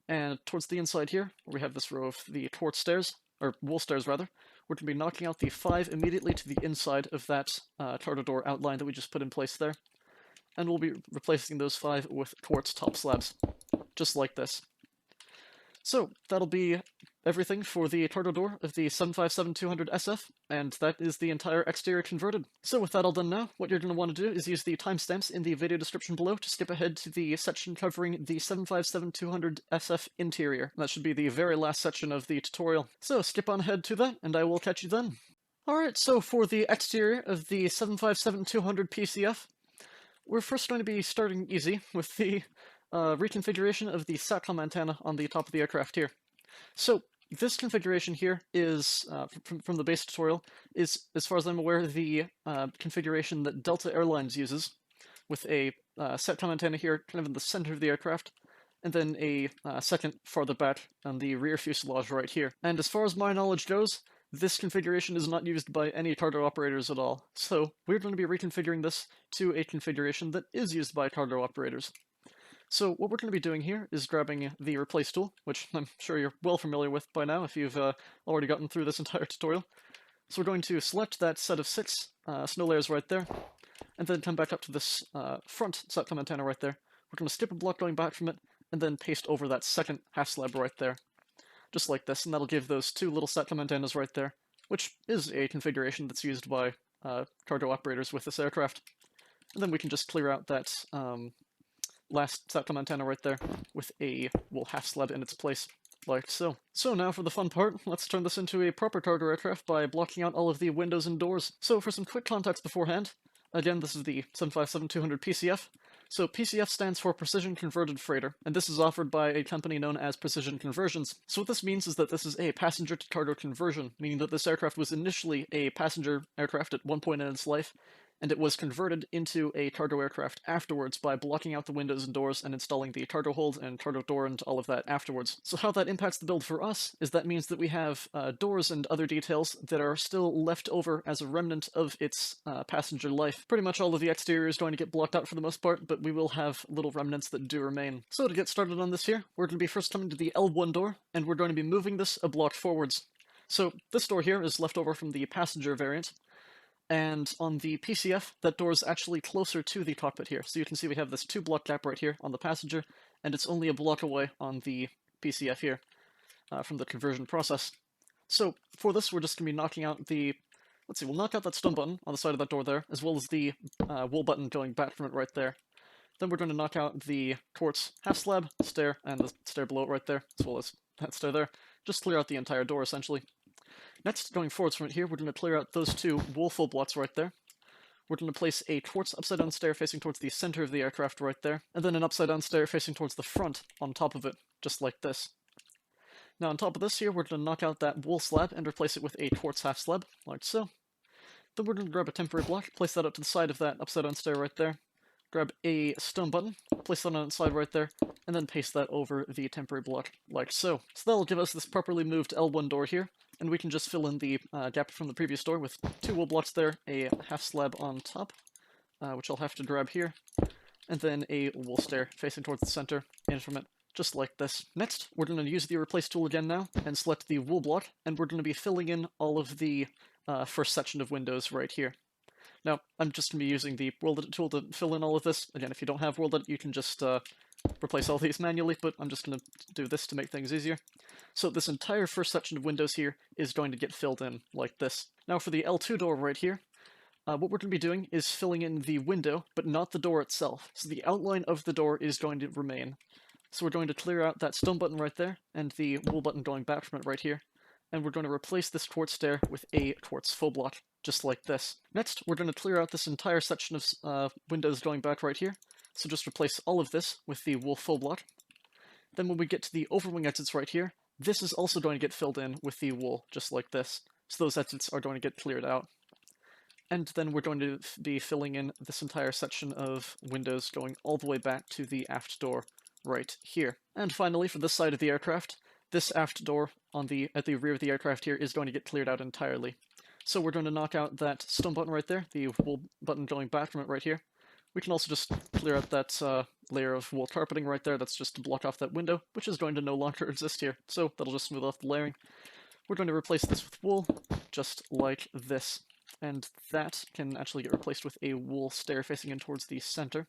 And towards the inside here, where we have this row of the quartz stairs, or wool stairs rather, we're going to be knocking out the 5 immediately to the inside of that cargo door outline that we just put in place there. And we'll be replacing those 5 with quartz top slabs, just like this. So that'll be everything for the cargo door of the 757-200 SF, and that is the entire exterior converted. So with that all done now, what you're going to want to do is use the timestamps in the video description below to skip ahead to the section covering the 757-200 SF interior. That should be the very last section of the tutorial. So skip on ahead to that, and I will catch you then. Alright, so for the exterior of the 757-200 PCF, we're first going to be starting easy with the reconfiguration of the SATCOM antenna on the top of the aircraft here. So this configuration here is, from the base tutorial, is, as far as I'm aware, the configuration that Delta Airlines uses, with a SATCOM antenna here kind of in the center of the aircraft, and then a second farther back on the rear fuselage right here. And as far as my knowledge goes, this configuration is not used by any cargo operators at all, so we're going to be reconfiguring this to a configuration that is used by cargo operators. So what we're going to be doing here is grabbing the replace tool, which I'm sure you're well familiar with by now if you've already gotten through this entire tutorial. So we're going to select that set of 6 snow layers right there, and then come back up to this front SATCOM antenna right there. We're going to skip a block going back from it, and then paste over that second half slab right there, just like this, and that'll give those 2 little SATCOM antennas right there, which is a configuration that's used by cargo operators with this aircraft. And then we can just clear out that last SATCOM antenna right there with a wool half slab in its place, like so. So now for the fun part, let's turn this into a proper cargo aircraft by blocking out all of the windows and doors. So for some quick context beforehand, again, this is the 757-200 PCF. So PCF stands for Precision Converted Freighter, and this is offered by a company known as Precision Conversions. So what this means is that this is a passenger-to-cargo conversion, meaning that this aircraft was initially a passenger aircraft at one point in its life, and it was converted into a cargo aircraft afterwards by blocking out the windows and doors and installing the cargo hold and cargo door and all of that afterwards. So how that impacts the build for us is that means that we have doors and other details that are still left over as a remnant of its passenger life. Pretty much all of the exterior is going to get blocked out for the most part, but we will have little remnants that do remain. So to get started on this here, we're going to be first coming to the L1 door, and we're going to be moving this a block forwards. So this door here is left over from the passenger variant, and on the PCF, that door is actually closer to the cockpit here. So you can see we have this 2-block gap right here on the passenger, and it's only a block away on the PCF here from the conversion process. So for this, we're just going to be knocking out the... Let's see, we'll knock out that stun button on the side of that door there, as well as the wool button going back from it right there. Then we're going to knock out the quartz half slab, stair, and the stair below it right there, as well as that stair there. Just clear out the entire door, essentially. Next, going forwards from it here, we're going to clear out those 2 wool full blocks right there. We're going to place a quartz upside-down stair facing towards the center of the aircraft right there, and then an upside-down stair facing towards the front on top of it, just like this. Now on top of this here, we're going to knock out that wool slab and replace it with a quartz half slab, like so. Then we're going to grab a temporary block, place that up to the side of that upside-down stair right there, grab a stone button, place that on its side right there, and then paste that over the temporary block, like so. So that'll give us this properly moved L1 door here, and we can just fill in the gap from the previous door with 2 wool blocks there, a half slab on top, which I'll have to grab here, and then a wool stair facing towards the center, in from it, just like this. Next, we're going to use the replace tool again now, and select the wool block, and we're going to be filling in all of the first section of windows right here. Now, I'm just going to be using the World Edit tool to fill in all of this. Again, if you don't have World Edit, you can just replace all these manually, but I'm just going to do this to make things easier. So this entire first section of windows here is going to get filled in like this. Now for the L2 door right here, what we're going to be doing is filling in the window, but not the door itself. So the outline of the door is going to remain. So we're going to clear out that stone button right there, and the wool button going back from it right here. And we're going to replace this quartz stair with a quartz full block, just like this. Next, we're going to clear out this entire section of windows going back right here. So just replace all of this with the wool full block. Then when we get to the overwing exits right here, this is also going to get filled in with the wool, just like this. So those exits are going to get cleared out. And then we're going to be filling in this entire section of windows going all the way back to the aft door right here. And finally, for this side of the aircraft, this aft door at the rear of the aircraft here is going to get cleared out entirely. So we're going to knock out that stone button right there, the wool button going back from it right here. We can also just clear out that layer of wool carpeting right there. That's just to block off that window, which is going to no longer exist here. So that'll just smooth off the layering. We're going to replace this with wool, just like this. And that can actually get replaced with a wool stair facing in towards the center,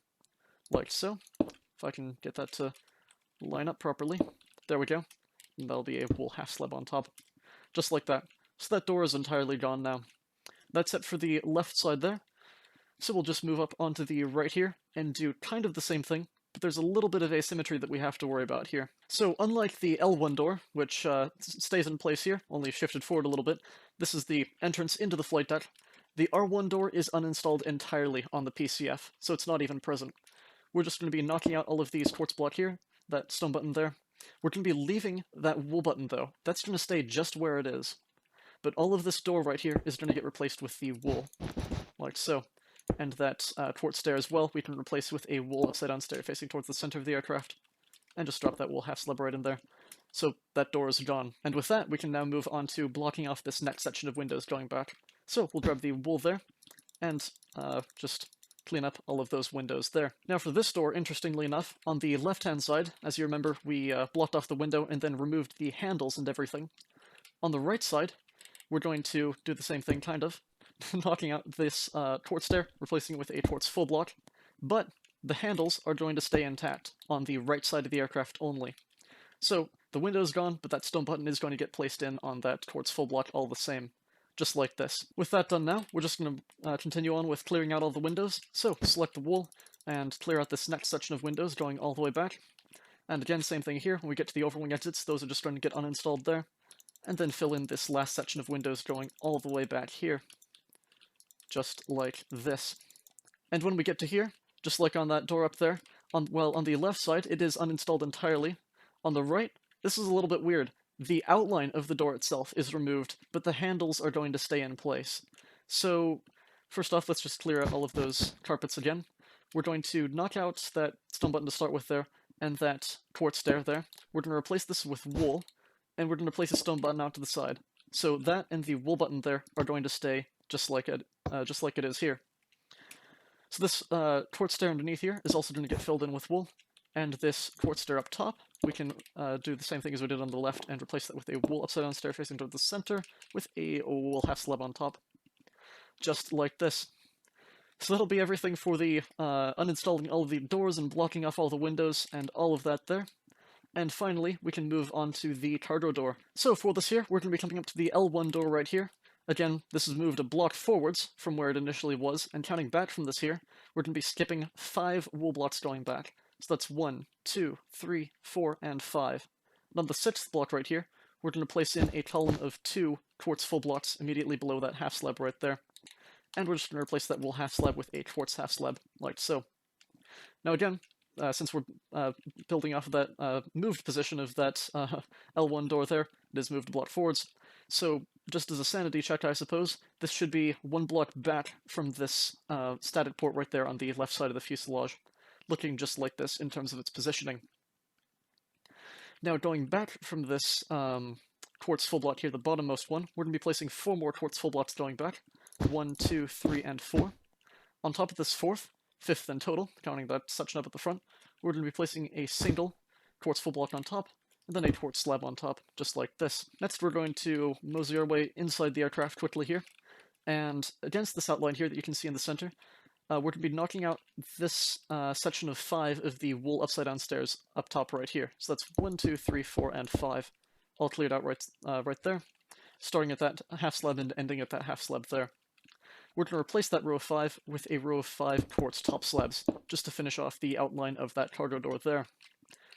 like so. If I can get that to line up properly. There we go. And that'll be a wool half slab on top, just like that. So that door is entirely gone now. That's it for the left side there. So we'll just move up onto the right here and do kind of the same thing, but there's a little bit of asymmetry that we have to worry about here. So unlike the L1 door, which stays in place here, only shifted forward a little bit, this is the entrance into the flight deck. The R1 door is uninstalled entirely on the PCF, so it's not even present. We're just going to be knocking out all of these quartz block here, that stone button there. We're going to be leaving that wool button though. That's going to stay just where it is. But all of this door right here is going to get replaced with the wool, like so. And that quartz stair as well, we can replace with a wool upside-down stair facing towards the center of the aircraft. And just drop that wool half slab right in there. So that door is gone. And with that, we can now move on to blocking off this next section of windows going back. So we'll grab the wool there, and just clean up all of those windows there. Now for this door, interestingly enough, on the left-hand side, as you remember, we blocked off the window and then removed the handles and everything. On the right side, we're going to do the same thing, kind of, knocking out this quartz stair, replacing it with a quartz full block, but the handles are going to stay intact on the right side of the aircraft only. So the window's gone, but that stone button is going to get placed in on that quartz full block all the same, just like this. With that done now, we're just going to continue on with clearing out all the windows. So select the wool and clear out this next section of windows going all the way back. And again, same thing here. When we get to the overwing exits, those are just going to get uninstalled there. And then fill in this last section of windows going all the way back here, just like this. And when we get to here, just like on that door up there, on the left side, it is uninstalled entirely. On the right, this is a little bit weird. The outline of the door itself is removed, but the handles are going to stay in place. So first off, let's just clear out all of those carpets again. We're going to knock out that stone button to start with there, and that quartz stair there. We're going to replace this with wool, and we're going to place a stone button out to the side. So that and the wool button there are going to stay just like it is here. So this quartz stair underneath here is also going to get filled in with wool, and this quartz stair up top, we can do the same thing as we did on the left and replace that with a wool upside down stair facing toward the center with a wool half slab on top, just like this. So that'll be everything for the uninstalling all of the doors and blocking off all the windows and all of that there. And finally, we can move on to the cargo door. So for this here, we're going to be coming up to the L1 door right here. Again, this is moved a block forwards from where it initially was, and counting back from this here, we're going to be skipping 5 wool blocks going back. So that's 1, 2, 3, 4, and 5. And on the 6th block right here, we're going to place in a column of 2 quartz full blocks immediately below that half slab right there. And we're just going to replace that wool half slab with a quartz half slab, like so. Now again, since we're building off of that moved position of that L1 door there, it is moved a block forwards. So just as a sanity check, I suppose, this should be 1 block back from this static port right there on the left side of the fuselage, looking just like this in terms of its positioning. Now going back from this quartz full block here, the bottommost one, we're going to be placing 4 more quartz full blocks going back. 1, 2, 3, and 4. On top of this 4th, 5th in total, counting that section up at the front, we're going to be placing a single quartz full block on top, and then a quartz slab on top, just like this. Next, we're going to mosey our way inside the aircraft quickly here, and against this outline here that you can see in the center, we're going to be knocking out this section of 5 of the wool upside-down stairs up top right here. So that's 1, 2, 3, 4, and 5, all cleared out right there, starting at that half slab and ending at that half slab there. We're going to replace that row of 5 with a row of 5 quartz top slabs, just to finish off the outline of that cargo door there.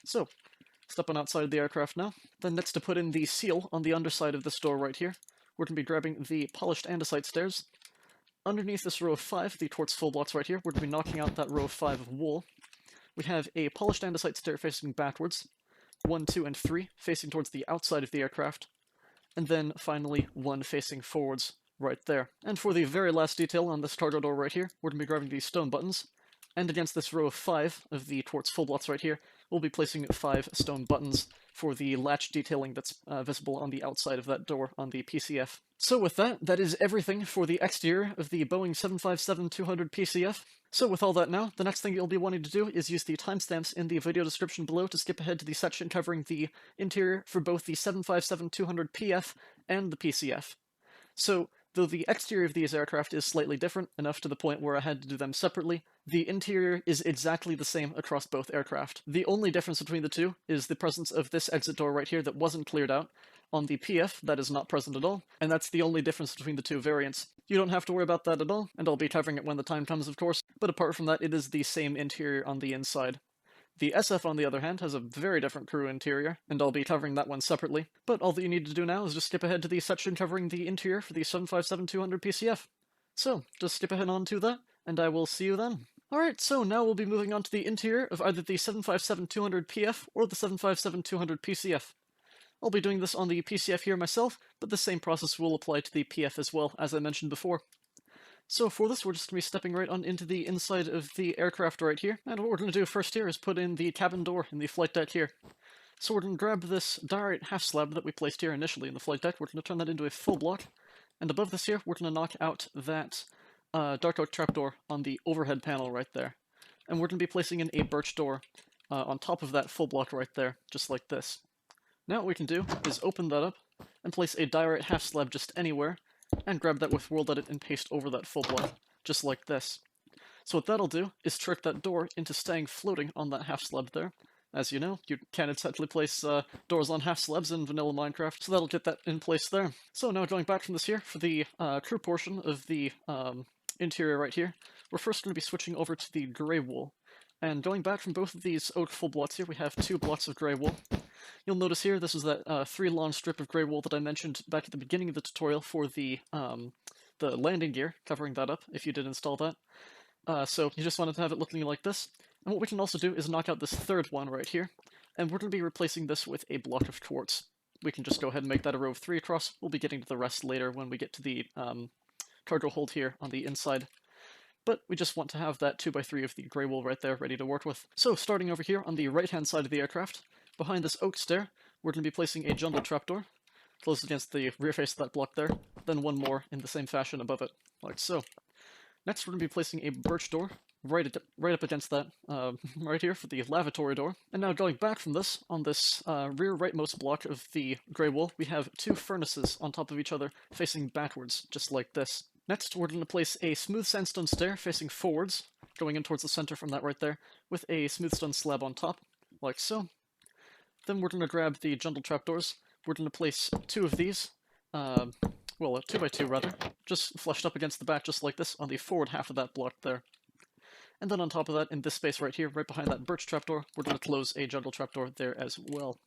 So, stepping outside the aircraft now. Then next to put in the seal on the underside of this door right here, we're going to be grabbing the polished andesite stairs. Underneath this row of 5, the quartz full blocks right here, we're going to be knocking out that row of 5 of wool. We have a polished andesite stair facing backwards, 1, 2, and 3 facing towards the outside of the aircraft, and then finally 1 facing forwards right there. And for the very last detail on this cargo door right here, we're going to be grabbing these stone buttons, and against this row of 5 of the quartz full blocks right here, we'll be placing 5 stone buttons for the latch detailing that's visible on the outside of that door on the PCF. So with that, that is everything for the exterior of the Boeing 757-200 PCF. So with all that now, the next thing you'll be wanting to do is use the timestamps in the video description below to skip ahead to the section covering the interior for both the 757-200 PF and the PCF. So, though the exterior of these aircraft is slightly different, enough to the point where I had to do them separately, the interior is exactly the same across both aircraft. The only difference between the two is the presence of this exit door right here that wasn't cleared out. On the PF, that is not present at all, and that's the only difference between the two variants. You don't have to worry about that at all, and I'll be covering it when the time comes, of course, but apart from that, it is the same interior on the inside. The SF, on the other hand, has a very different crew interior, and I'll be covering that one separately, but all that you need to do now is just skip ahead to the section covering the interior for the 757-200 PCF. So, just skip ahead on to that, and I will see you then. Alright, so now we'll be moving on to the interior of either the 757-200 PF or the 757-200 PCF. I'll be doing this on the PCF here myself, but the same process will apply to the PF as well, as I mentioned before. So for this, we're just going to be stepping right on into the inside of the aircraft right here, and what we're going to do first here is put in the cabin door in the flight deck here. So we're going to grab this diorite half slab that we placed here initially in the flight deck, we're going to turn that into a full block, and above this here, we're going to knock out that dark oak trapdoor on the overhead panel right there. And we're going to be placing in a birch door on top of that full block right there, just like this. Now what we can do is open that up and place a diorite half slab just anywhere, and grab that with World Edit and paste over that full block, just like this. So what that'll do is trick that door into staying floating on that half slab there. As you know, you can't exactly place doors on half slabs in vanilla Minecraft, so that'll get that in place there. So now going back from this here, for the crew portion of the interior right here, we're first going to be switching over to the grey wool. And going back from both of these oak full blocks here, we have 2 blocks of grey wool. You'll notice here, this is that 3-long strip of grey wool that I mentioned back at the beginning of the tutorial for the landing gear, covering that up, if you did install that. So you just wanted to have it looking like this. And what we can also do is knock out this 3rd one right here, and we're going to be replacing this with a block of quartz. We can just go ahead and make that a row of 3 across. We'll be getting to the rest later when we get to the cargo hold here on the inside. But we just want to have that 2x3 of the grey wool right there ready to work with. So starting over here on the right-hand side of the aircraft, behind this oak stair, we're going to be placing a jungle trapdoor, close against the rear face of that block there, then one more in the same fashion above it, like so. Next we're going to be placing a birch door right up against that, right here for the lavatory door. And now going back from this, on this rear rightmost block of the grey wool, we have two furnaces on top of each other facing backwards, just like this. Next, we're going to place a smooth sandstone stair facing forwards, going in towards the center from that right there, with a smooth stone slab on top, like so. Then we're going to grab the jungle trapdoors. We're going to place two of these, well, 2x2 rather, just flushed up against the back just like this on the forward half of that block there. And then on top of that, in this space right here, right behind that birch trapdoor, we're going to close a jungle trapdoor there as well.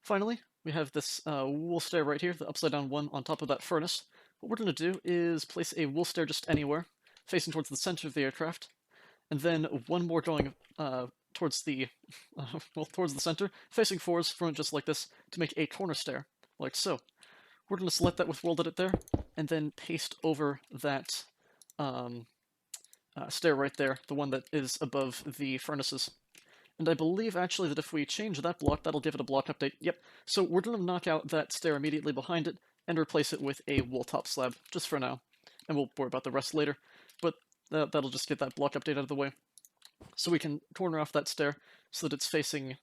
Finally, we have this wool stair right here, the upside down one on top of that furnace. What we're going to do is place a wool stair just anywhere, facing towards the center of the aircraft, and then one more going towards the towards the center, facing forwards from it just like this, to make a corner stair, like so. We're going to select that with World Edit there, and then paste over that stair right there, the one that is above the furnaces. And I believe, actually, that if we change that block, that'll give it a block update. Yep. So we're going to knock out that stair immediately behind it, and replace it with a wool top slab, just for now. And we'll worry about the rest later, but that'll just get that block update out of the way. So we can corner off that stair so that it's facing,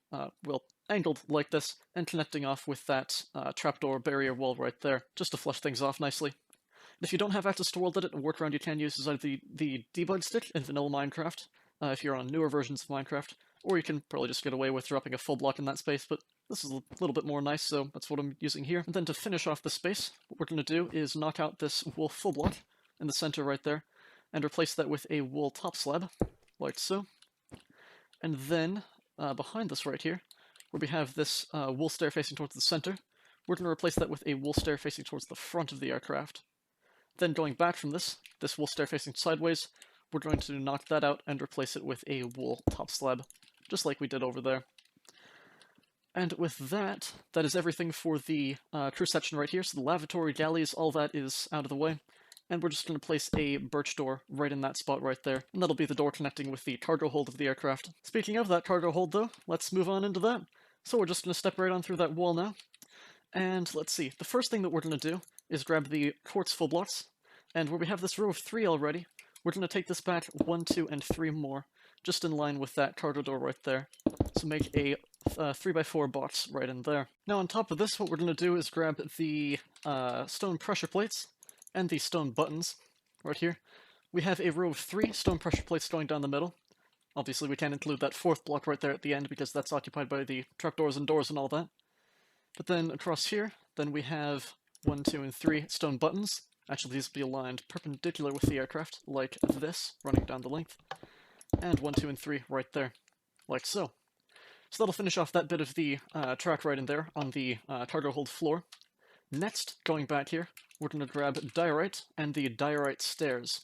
well, angled like this, and connecting off with that trapdoor barrier wall right there, just to flush things off nicely. And if you don't have access to World Edit, a workaround you can use is either the debug stick in vanilla Minecraft, if you're on newer versions of Minecraft, or you can probably just get away with dropping a full block in that space, but this is a little bit more nice, so that's what I'm using here. And then to finish off the space, what we're going to do is knock out this wool full block in the center right there, and replace that with a wool top slab, like so. And then, behind this right here, where we have this wool stair facing towards the center, we're going to replace that with a wool stair facing towards the front of the aircraft. Then going back from this wool stair facing sideways, we're going to knock that out and replace it with a wool top slab, just like we did over there. And with that, that is everything for the crew section right here. So the lavatory, galleys, all that is out of the way. And we're just going to place a birch door right in that spot right there. And that'll be the door connecting with the cargo hold of the aircraft. Speaking of that cargo hold though, let's move on into that. So we're just going to step right on through that wall now. And let's see, the first thing that we're going to do is grab the quartz full blocks. And where we have this row of 3 already, we're going to take this back 1, 2, and 3 more, just in line with that cargo door right there. So make a 3x4 box right in there. Now on top of this, what we're going to do is grab the stone pressure plates and the stone buttons right here. We have a row of 3 stone pressure plates going down the middle. Obviously we can't include that 4th block right there at the end because that's occupied by the trapdoors and doors and all that. But then across here, then we have 1, 2, and 3 stone buttons. Actually, these will be aligned perpendicular with the aircraft, like this, running down the length. And 1, 2, and 3 right there, like so. So that'll finish off that bit of the track right in there on the cargo hold floor. Next, going back here, we're going to grab diorite and the diorite stairs.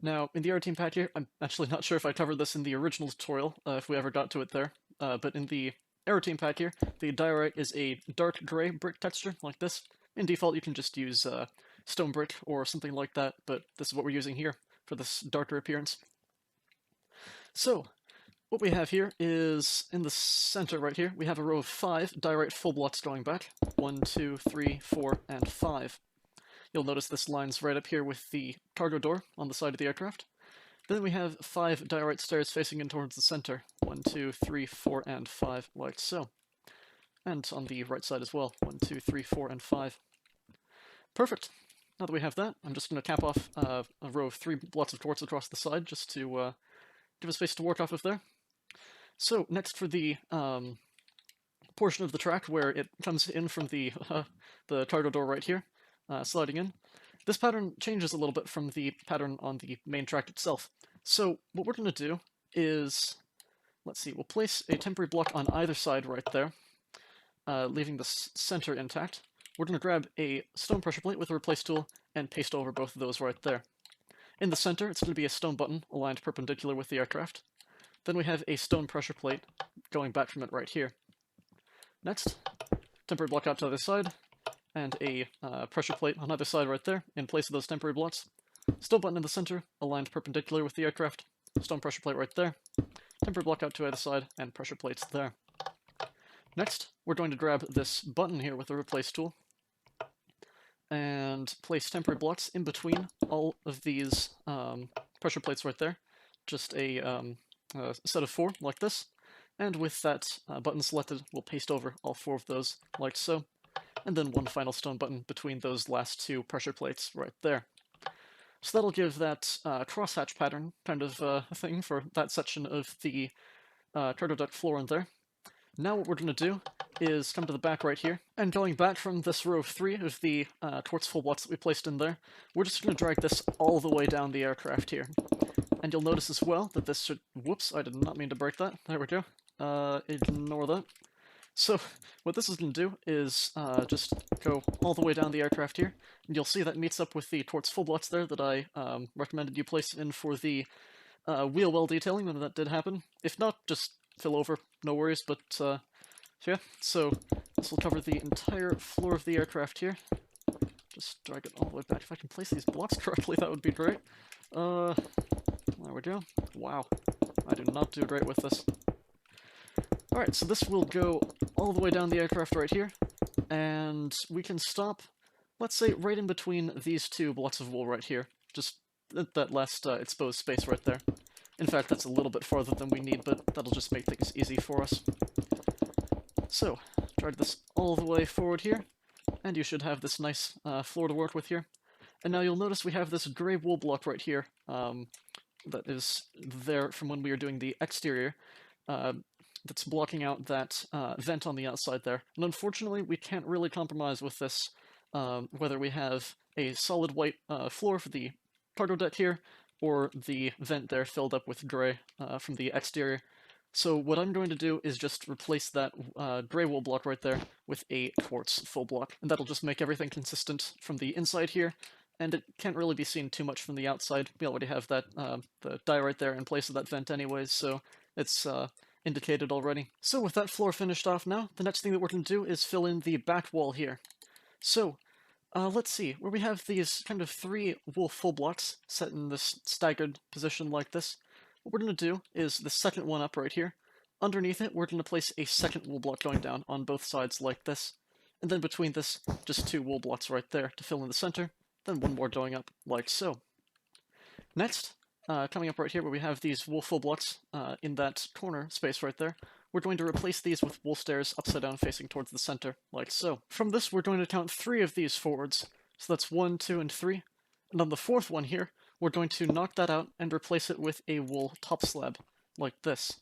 Now, in the Aeroteam pack here, I'm actually not sure if I covered this in the original tutorial, if we ever got to it there, but in the Aeroteam pack here, the diorite is a dark gray brick texture, like this. In default, you can just use stone brick or something like that, but this is what we're using here for this darker appearance. So, what we have here is, in the center right here, we have a row of 5 diorite full blocks going back. 1, 2, 3, 4, and 5. You'll notice this lines right up here with the cargo door on the side of the aircraft. Then we have 5 diorite stairs facing in towards the center. 1, 2, 3, 4, and 5, like so. And on the right side as well. 1, 2, 3, 4, and 5. Perfect. Now that we have that, I'm just going to cap off a row of 3 blocks of quartz across the side, just to give us space to work off of there. So, next for the portion of the track where it comes in from the cargo door right here, sliding in. This pattern changes a little bit from the pattern on the main track itself. So, what we're going to do is, let's see, we'll place a temporary block on either side right there, leaving the center intact. We're going to grab a stone pressure plate with a replace tool and paste over both of those right there. In the center, it's going to be a stone button aligned perpendicular with the aircraft. Then we have a stone pressure plate going back from it right here. Next, temporary block out to the other side, and a pressure plate on either side right there in place of those temporary blocks. Stone button in the center, aligned perpendicular with the aircraft. Stone pressure plate right there. Temporary block out to either side, and pressure plates there. Next, we're going to grab this button here with the replace tool and place temporary blocks in between all of these pressure plates right there. Just a set of 4 like this. And with that button selected, we'll paste over all 4 of those like so. And then one final stone button between those last 2 pressure plates right there. So that'll give that crosshatch pattern kind of thing for that section of the cargo duct floor in there. Now what we're going to do is come to the back right here, and going back from this row of 3 of the quartz full blocks that we placed in there, we're just going to drag this all the way down the aircraft here. And you'll notice as well that this should... Whoops, I did not mean to break that. There we go. Ignore that. So what this is going to do is just go all the way down the aircraft here, and you'll see that meets up with the quartz full blocks there that I recommended you place in for the wheel well detailing when that did happen. If not, just fill over, no worries, but yeah, so this will cover the entire floor of the aircraft here. Just drag it all the way back. If I can place these blocks correctly, that would be great. There we go. Wow, I do not do great with this. Alright, so this will go all the way down the aircraft right here, and we can stop, let's say, right in between these 2 blocks of wool right here. Just that last exposed space right there. In fact, that's a little bit farther than we need, but that'll just make things easy for us. So, drag this all the way forward here, and you should have this nice floor to work with here. And now you'll notice we have this gray wool block right here that is there from when we were doing the exterior that's blocking out that vent on the outside there. And unfortunately, we can't really compromise with this, whether we have a solid white floor for the cargo deck here, or the vent there filled up with gray from the exterior. So what I'm going to do is just replace that gray wool block right there with a quartz full block, and that'll just make everything consistent from the inside here, and it can't really be seen too much from the outside. We already have that the die right there in place of that vent anyways, so it's indicated already. So with that floor finished off now, the next thing that we're going to do is fill in the back wall here. So let's see, where we have these kind of 3 wool full blocks set in this staggered position like this, what we're going to do is the second one up right here. Underneath it, we're going to place a second wool block going down on both sides like this. And then between this, just 2 wool blocks right there to fill in the center, then one more going up like so. Next, coming up right here where we have these wool full blocks in that corner space right there, we're going to replace these with wool stairs upside down facing towards the center, like so. From this, we're going to count 3 of these forwards. So that's 1, 2, and 3. And on the 4th one here, we're going to knock that out and replace it with a wool top slab, like this.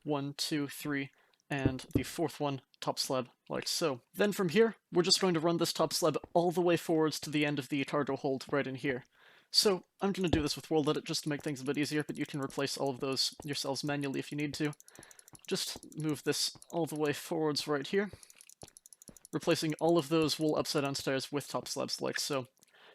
1, 2, 3, and the 4th one, top slab, like so. Then from here, we're just going to run this top slab all the way forwards to the end of the cargo hold right in here. So I'm going to do this with World Edit just to make things a bit easier, but you can replace all of those yourselves manually if you need to. Just move this all the way forwards right here, replacing all of those wool upside down stairs with top slabs like so.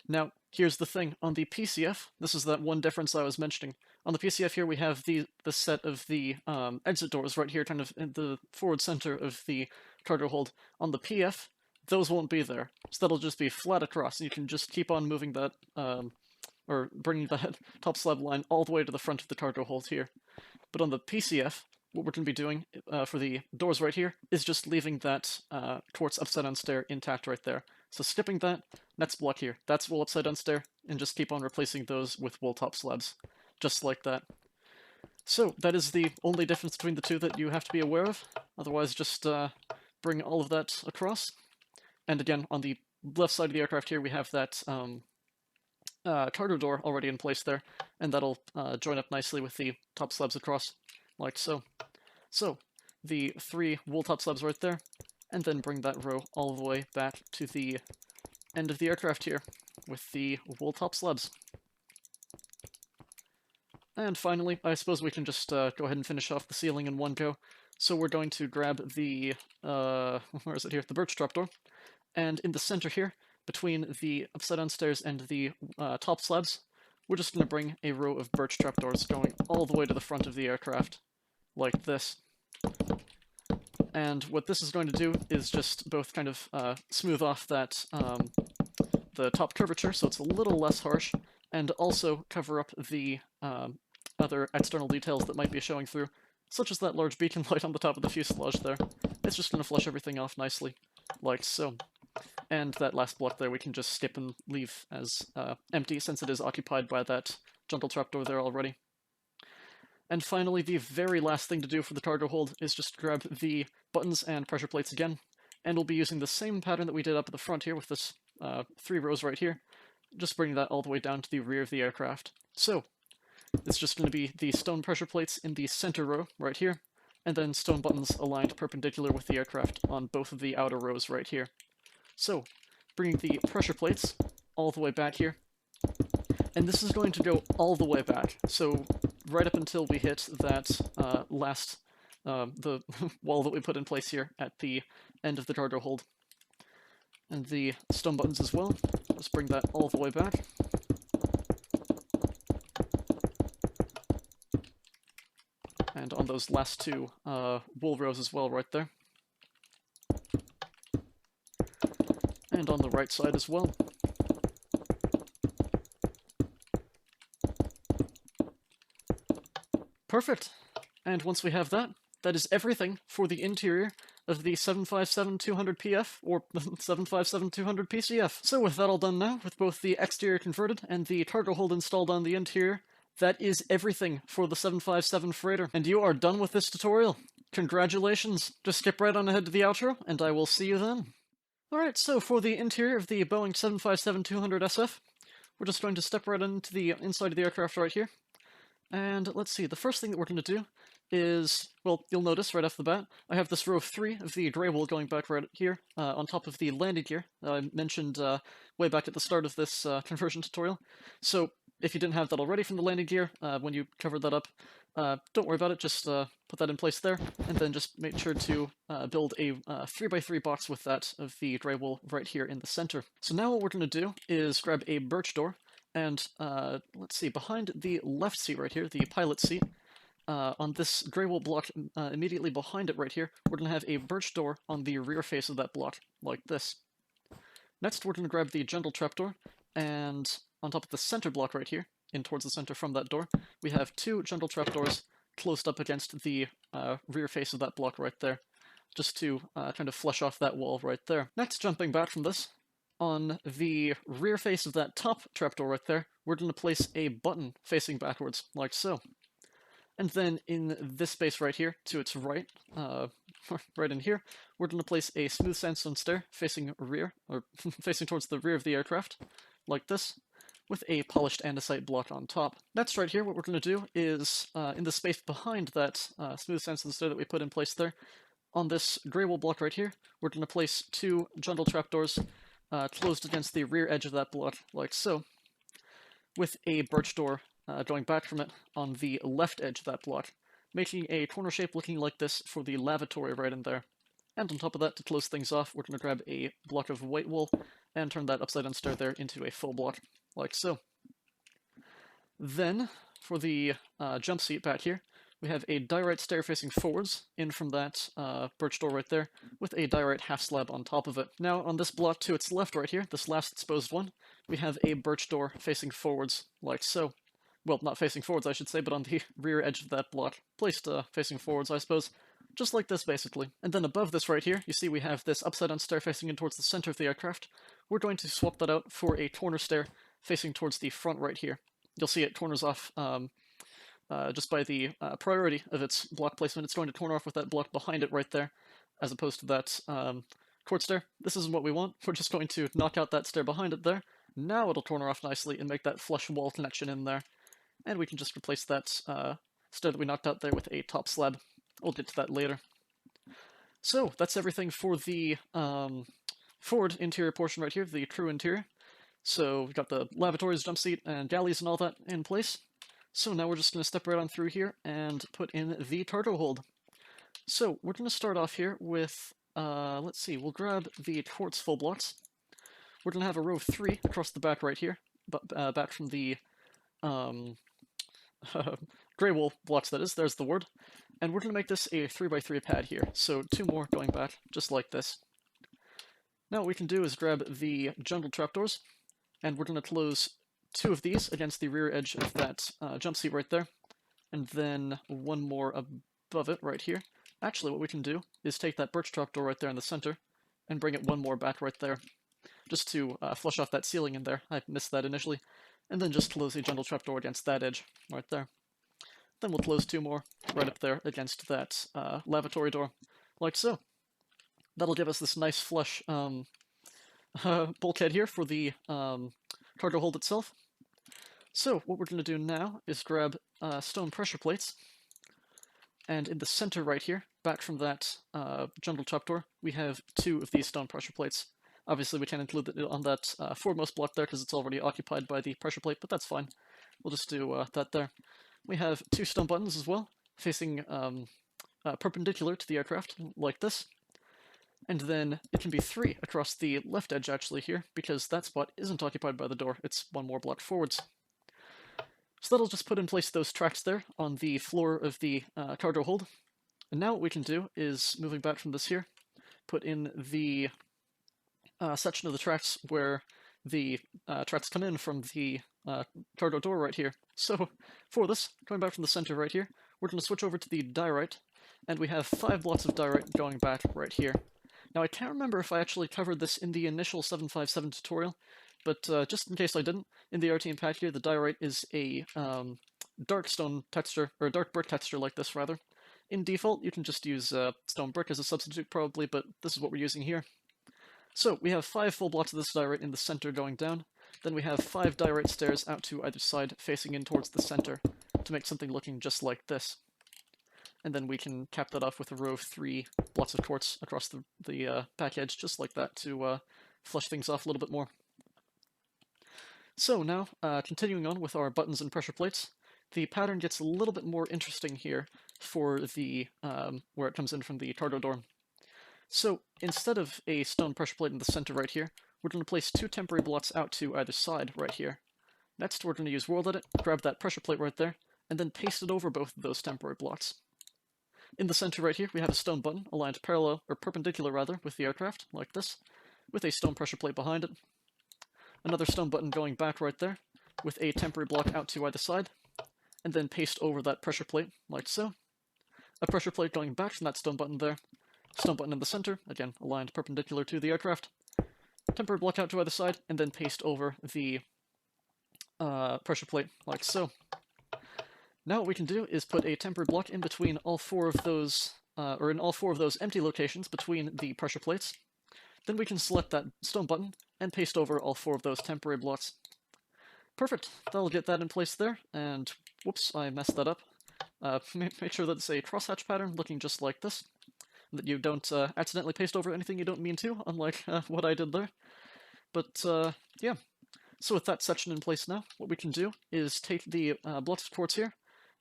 Now, here's the thing. On the PCF, this is that one difference I was mentioning. On the PCF here, we have the set of the exit doors right here, kind of in the forward center of the cargo hold. On the PF, those won't be there. So that'll just be flat across, and you can just keep on moving that, or bringing that top slab line all the way to the front of the cargo hold here. But on the PCF, what we're going to be doing for the doors right here is just leaving that quartz upside down stair intact right there. So skipping that, next block here, that's wool upside down stair, and just keep on replacing those with wool top slabs, just like that. So that is the only difference between the two that you have to be aware of. Otherwise, just bring all of that across. And again, on the left side of the aircraft here, we have that cargo door already in place there, and that'll join up nicely with the top slabs across, like so. So, the 3 wool top slabs right there, and then bring that row all the way back to the end of the aircraft here, with the wool top slabs. And finally, I suppose we can just go ahead and finish off the ceiling in one go. So we're going to grab the, where is it here, the birch trapdoor, and in the center here, between the upside down stairs and the top slabs, we're just going to bring a row of birch trapdoors going all the way to the front of the aircraft, like this. And what this is going to do is just both kind of smooth off that the top curvature, so it's a little less harsh, and also cover up the other external details that might be showing through, such as that large beacon light on the top of the fuselage there. It's just going to flush everything off nicely, like so. And that last block there we can just skip and leave as empty, since it is occupied by that jungle trapdoor there already. And finally, the very last thing to do for the cargo hold is just grab the buttons and pressure plates again, and we'll be using the same pattern that we did up at the front here with this 3 rows right here, just bringing that all the way down to the rear of the aircraft. So, it's just going to be the stone pressure plates in the center row right here, and then stone buttons aligned perpendicular with the aircraft on both of the outer rows right here. So, bringing the pressure plates all the way back here, and this is going to go all the way back, so right up until we hit that last, the wall that we put in place here at the end of the cargo hold. And the stone buttons as well, just bring that all the way back. And on those last 2 wool rows as well right there. And on the right side as well. Perfect. And once we have that, that is everything for the interior of the 757-200PF, or 757-200PCF. So with that all done now, with both the exterior converted and the cargo hold installed on the interior, that is everything for the 757 freighter. And you are done with this tutorial. Congratulations. Just skip right on ahead to the outro, and I will see you then. Alright, so for the interior of the Boeing 757-200SF, we're just going to step right into the inside of the aircraft right here. And let's see, the first thing that we're going to do is, well, you'll notice right off the bat, I have this row 3 of the grey wool going back right here, on top of the landing gear I mentioned way back at the start of this conversion tutorial. So if you didn't have that already from the landing gear, when you covered that up, don't worry about it, just put that in place there, and then just make sure to build a 3x3 box with that of the grey wool right here in the center. So now what we're going to do is grab a birch door, and let's see, behind the left seat right here, the pilot seat, on this grey wool block immediately behind it right here, we're going to have a birch door on the rear face of that block, like this. Next, we're going to grab the jungle trapdoor, and on top of the center block right here, in towards the center from that door, we have 2 jungle trapdoors closed up against the rear face of that block right there, just to kind of flush off that wall right there. Next, jumping back from this, on the rear face of that top trapdoor right there, we're going to place a button facing backwards, like so. And then in this space right here, to its right, right in here, we're going to place a smooth sandstone stair facing rear, or facing towards the rear of the aircraft, like this, with a polished andesite block on top. Next right here, what we're going to do is, in the space behind that smooth sandstone stair that we put in place there, on this grey wool block right here, we're going to place 2 jungle trapdoors closed against the rear edge of that block, like so, with a birch door going back from it on the left edge of that block, making a corner shape looking like this for the lavatory right in there. And on top of that, to close things off, we're going to grab a block of white wool and turn that upside down stair there into a full block, like so. Then, for the jump seat back here, we have a diorite stair facing forwards, in from that birch door right there, with a diorite half slab on top of it. Now, on this block to its left right here, this last exposed one, we have a birch door facing forwards, like so. Well, not facing forwards, I should say, but on the rear edge of that block, placed facing forwards, I suppose. Just like this, basically. And then above this right here, you see we have this upside-down stair facing in towards the center of the aircraft. We're going to swap that out for a corner stair facing towards the front right here. You'll see it corners off just by the priority of its block placement. It's going to corner off with that block behind it right there, as opposed to that court stair. This isn't what we want. We're just going to knock out that stair behind it there. Now it'll corner off nicely and make that flush wall connection in there. And we can just replace that stair that we knocked out there with a top slab. We'll get to that later. So, that's everything for the forward interior portion right here, the crew interior. So, we've got the lavatories, jump seat, and galleys and all that in place. So now we're just going to step right on through here and put in the cargo hold. So, we're going to start off here with, let's see, we'll grab the quartz full blocks. We're going to have a row of 3 across the back right here, back from the grey wool blocks, that is, there's the word. And we're going to make this a 3x3 pad here, so 2 more going back, just like this. Now what we can do is grab the jungle trapdoors, and we're going to close 2 of these against the rear edge of that jump seat right there, and then 1 more above it right here. Actually, what we can do is take that birch trapdoor right there in the center, and bring it 1 more back right there, just to flush off that ceiling in there. I missed that initially. And then just close the jungle trapdoor against that edge right there. Then we'll close 2 more right up there against that lavatory door, like so. That'll give us this nice flush bulkhead here for the cargo hold itself. So what we're going to do now is grab stone pressure plates, and in the center right here, back from that jungle trapdoor, we have 2 of these stone pressure plates. Obviously we can't include it on that foremost block there because it's already occupied by the pressure plate, but that's fine. We'll just do that there. We have 2 stone buttons as well, facing perpendicular to the aircraft, like this. And then it can be 3 across the left edge actually here, because that spot isn't occupied by the door, it's 1 more block forwards. So that'll just put in place those tracks there on the floor of the cargo hold. And now what we can do is, moving back from this here, put in the section of the tracks where the tracks come in from the cargo door right here. So for this, coming back from the center right here, we're going to switch over to the diorite, and we have 5 blocks of diorite going back right here. Now I can't remember if I actually covered this in the initial 757 tutorial, but just in case I didn't, in the Aeroteam pack here, the diorite is a dark stone texture, or a dark brick texture like this rather. In default, you can just use stone brick as a substitute probably, but this is what we're using here. So we have 5 full blocks of this diorite in the center going down, then we have 5 diorite stairs out to either side facing in towards the center to make something looking just like this. And then we can cap that off with a row of 3 blocks of quartz across the back edge, just like that, to flush things off a little bit more. So now, continuing on with our buttons and pressure plates, the pattern gets a little bit more interesting here for the where it comes in from the cargo door. So instead of a stone pressure plate in the center right here, we're going to place 2 temporary blocks out to either side right here. Next, we're going to use World Edit, grab that pressure plate right there, and then paste it over both of those temporary blocks. In the center right here, we have a stone button aligned parallel, or perpendicular rather, with the aircraft, like this, with a stone pressure plate behind it. Another stone button going back right there, with a temporary block out to either side, and then paste over that pressure plate, like so. A pressure plate going back from that stone button there, stone button in the center, again aligned perpendicular to the aircraft, temporary block out to either side, and then paste over the pressure plate, like so. Now what we can do is put a temporary block in between all 4 of those, or in all 4 of those empty locations between the pressure plates. Then we can select that stone button and paste over all 4 of those temporary blocks. Perfect, that'll get that in place there, and whoops, I messed that up. Make sure that it's a crosshatch pattern looking just like this, that you don't accidentally paste over anything you don't mean to, unlike what I did there. But yeah, so with that section in place now, what we can do is take the blocks of quartz here,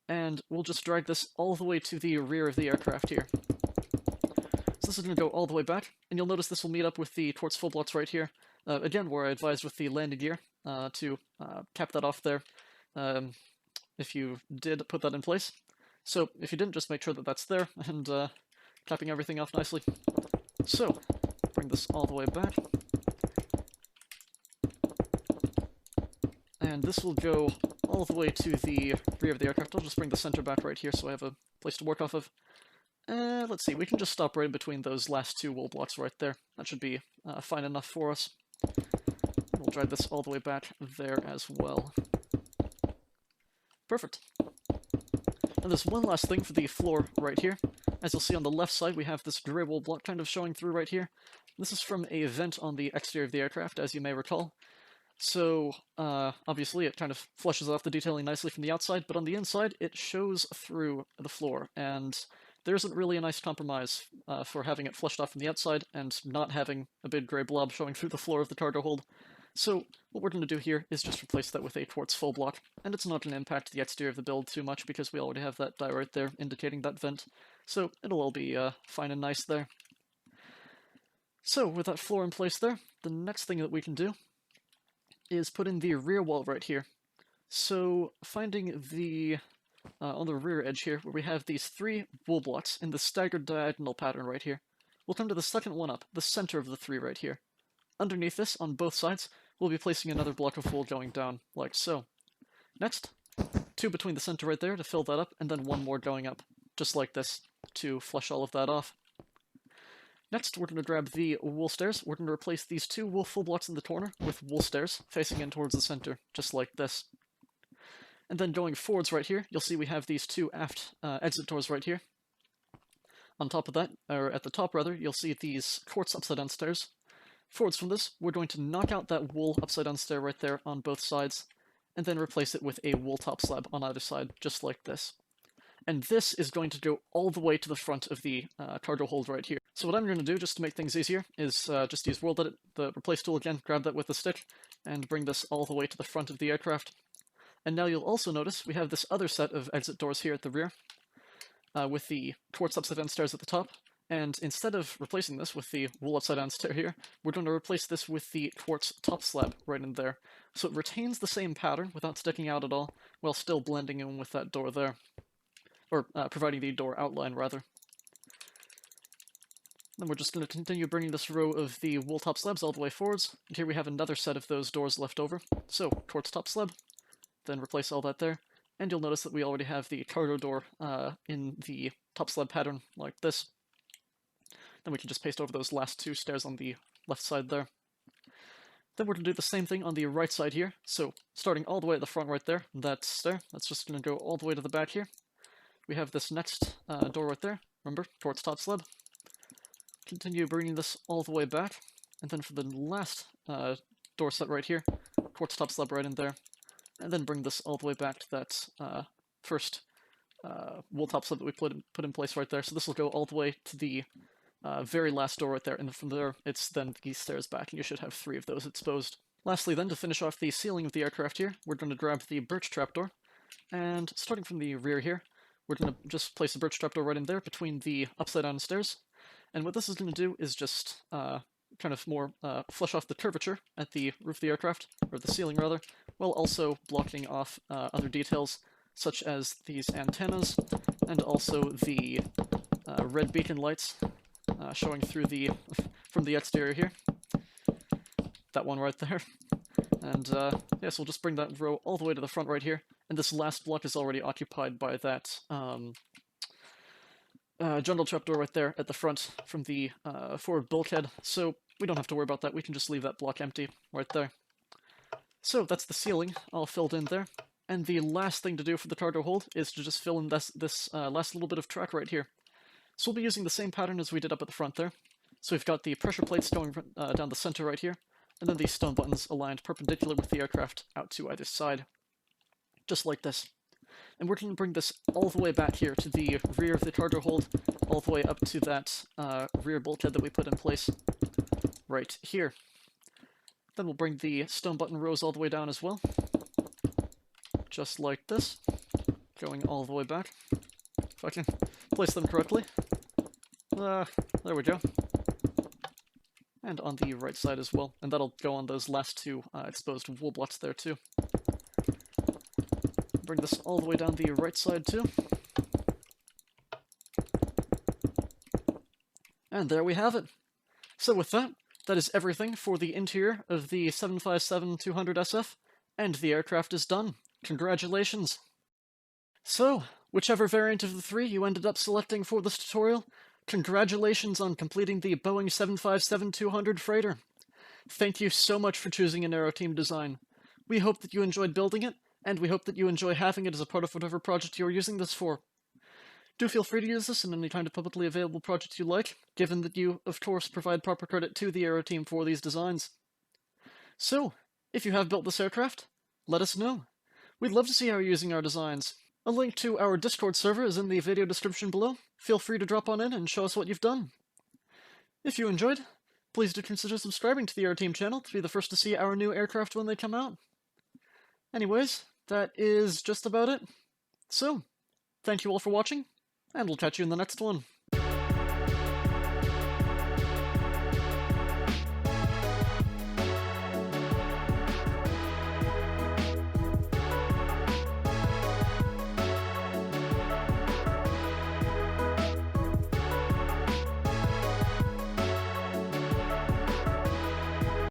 and we'll just drag this all the way to the rear of the aircraft here. So this is going to go all the way back, and you'll notice this will meet up with the quartz full blocks right here, again where I advised with the landing gear to cap that off there, if you did put that in place. So if you didn't, just make sure that that's there, and capping everything off nicely. So, bring this all the way back. And this will go all the way to the rear of the aircraft. I'll just bring the center back right here so I have a place to work off of. Let's see, we can just stop right in between those last 2 wool blocks right there. That should be fine enough for us. We'll drag this all the way back there as well. Perfect. And there's one last thing for the floor right here. As you'll see on the left side, we have this gray wool block kind of showing through right here. This is from a vent on the exterior of the aircraft, as you may recall. So, obviously it kind of flushes off the detailing nicely from the outside, but on the inside it shows through the floor, and there isn't really a nice compromise for having it flushed off from the outside and not having a big grey blob showing through the floor of the cargo hold. So what we're going to do here is just replace that with a quartz full block, and it's not going to impact the exterior of the build too much because we already have that die right there indicating that vent, so it'll all be fine and nice there. So with that floor in place there, the next thing that we can do is put in the rear wall right here. So finding the on the rear edge here, where we have these 3 wool blocks in the staggered diagonal pattern right here. We'll come to the second one up, the center of the 3 right here. Underneath this, on both sides, we'll be placing another block of wool going down, like so. Next, 2 between the center right there to fill that up, and then 1 more going up, just like this, to flush all of that off. Next, we're going to grab the wool stairs. We're going to replace these 2 wool full blocks in the corner with wool stairs, facing in towards the center, just like this. And then going forwards right here, you'll see we have these 2 aft exit doors right here. On top of that, or at the top rather, you'll see these quartz upside-down stairs. Forwards from this, we're going to knock out that wool upside-down stair right there on both sides, and then replace it with a wool top slab on either side, just like this. And this is going to go all the way to the front of the cargo hold right here. So what I'm going to do, just to make things easier, is just use World Edit, the replace tool again, grab that with the stick, and bring this all the way to the front of the aircraft. And now you'll also notice we have this other set of exit doors here at the rear, with the quartz upside-down stairs at the top. And instead of replacing this with the wool upside-down stair here, we're going to replace this with the quartz top slab right in there. So it retains the same pattern without sticking out at all, while still blending in with that door there. Or providing the door outline, rather. Then we're just going to continue bringing this row of the wool top slabs all the way forwards. And here we have another set of those doors left over. So, quartz top slab, then replace all that there. And you'll notice that we already have the cargo door in the top slab pattern, like this. Then we can just paste over those last 2 stairs on the left side there. Then we're going to do the same thing on the right side here. So, starting all the way at the front right there, that stair, that's just going to go all the way to the back here. We have this next door right there, remember, quartz top slab. Continue bringing this all the way back, and then for the last door set right here, quartz top slab right in there, and then bring this all the way back to that first wool top slab that we put in place right there. So this will go all the way to the very last door right there, and from there it's then these stairs back, and you should have 3 of those exposed. Lastly then, to finish off the ceiling of the aircraft here, we're going to grab the birch trapdoor, and starting from the rear here, we're going to just place the birch trapdoor right in there between the upside-down stairs. And what this is going to do is just kind of more flush off the curvature at the roof of the aircraft, or the ceiling rather, while also blocking off other details, such as these antennas, and also the red beacon lights showing through from the exterior here. That one right there. And yes, we'll just bring that row all the way to the front right here. And this last block is already occupied by that jungle trapdoor right there at the front from the forward bulkhead. So we don't have to worry about that. We can just leave that block empty right there. So that's the ceiling all filled in there. And the last thing to do for the cargo hold is to just fill in this last little bit of track right here. So we'll be using the same pattern as we did up at the front there. So we've got the pressure plates going down the center right here, and then these stone buttons aligned perpendicular with the aircraft out to either side. Just like this. And we're going to bring this all the way back here to the rear of the cargo hold, all the way up to that rear bulkhead that we put in place right here. Then we'll bring the stone button rows all the way down as well. Just like this. Going all the way back. If I can place them correctly. There we go. And on the right side as well. And that'll go on those last 2 exposed wool blocks there too. Bring this all the way down the right side too. And there we have it. So with that, that is everything for the interior of the 757-200 SF, and the aircraft is done. Congratulations! So, whichever variant of the 3 you ended up selecting for this tutorial, congratulations on completing the Boeing 757-200 freighter. Thank you so much for choosing an Aeroteam design. We hope that you enjoyed building it, and we hope that you enjoy having it as a part of whatever project you are using this for. Do feel free to use this in any kind of publicly available project you like, given that you, of course, provide proper credit to the Aeroteam for these designs. So, if you have built this aircraft, let us know. We'd love to see how you're using our designs. A link to our Discord server is in the video description below. Feel free to drop on in and show us what you've done. If you enjoyed, please do consider subscribing to the Aeroteam channel to be the first to see our new aircraft when they come out. Anyways, that is just about it. So, thank you all for watching, and we'll catch you in the next one.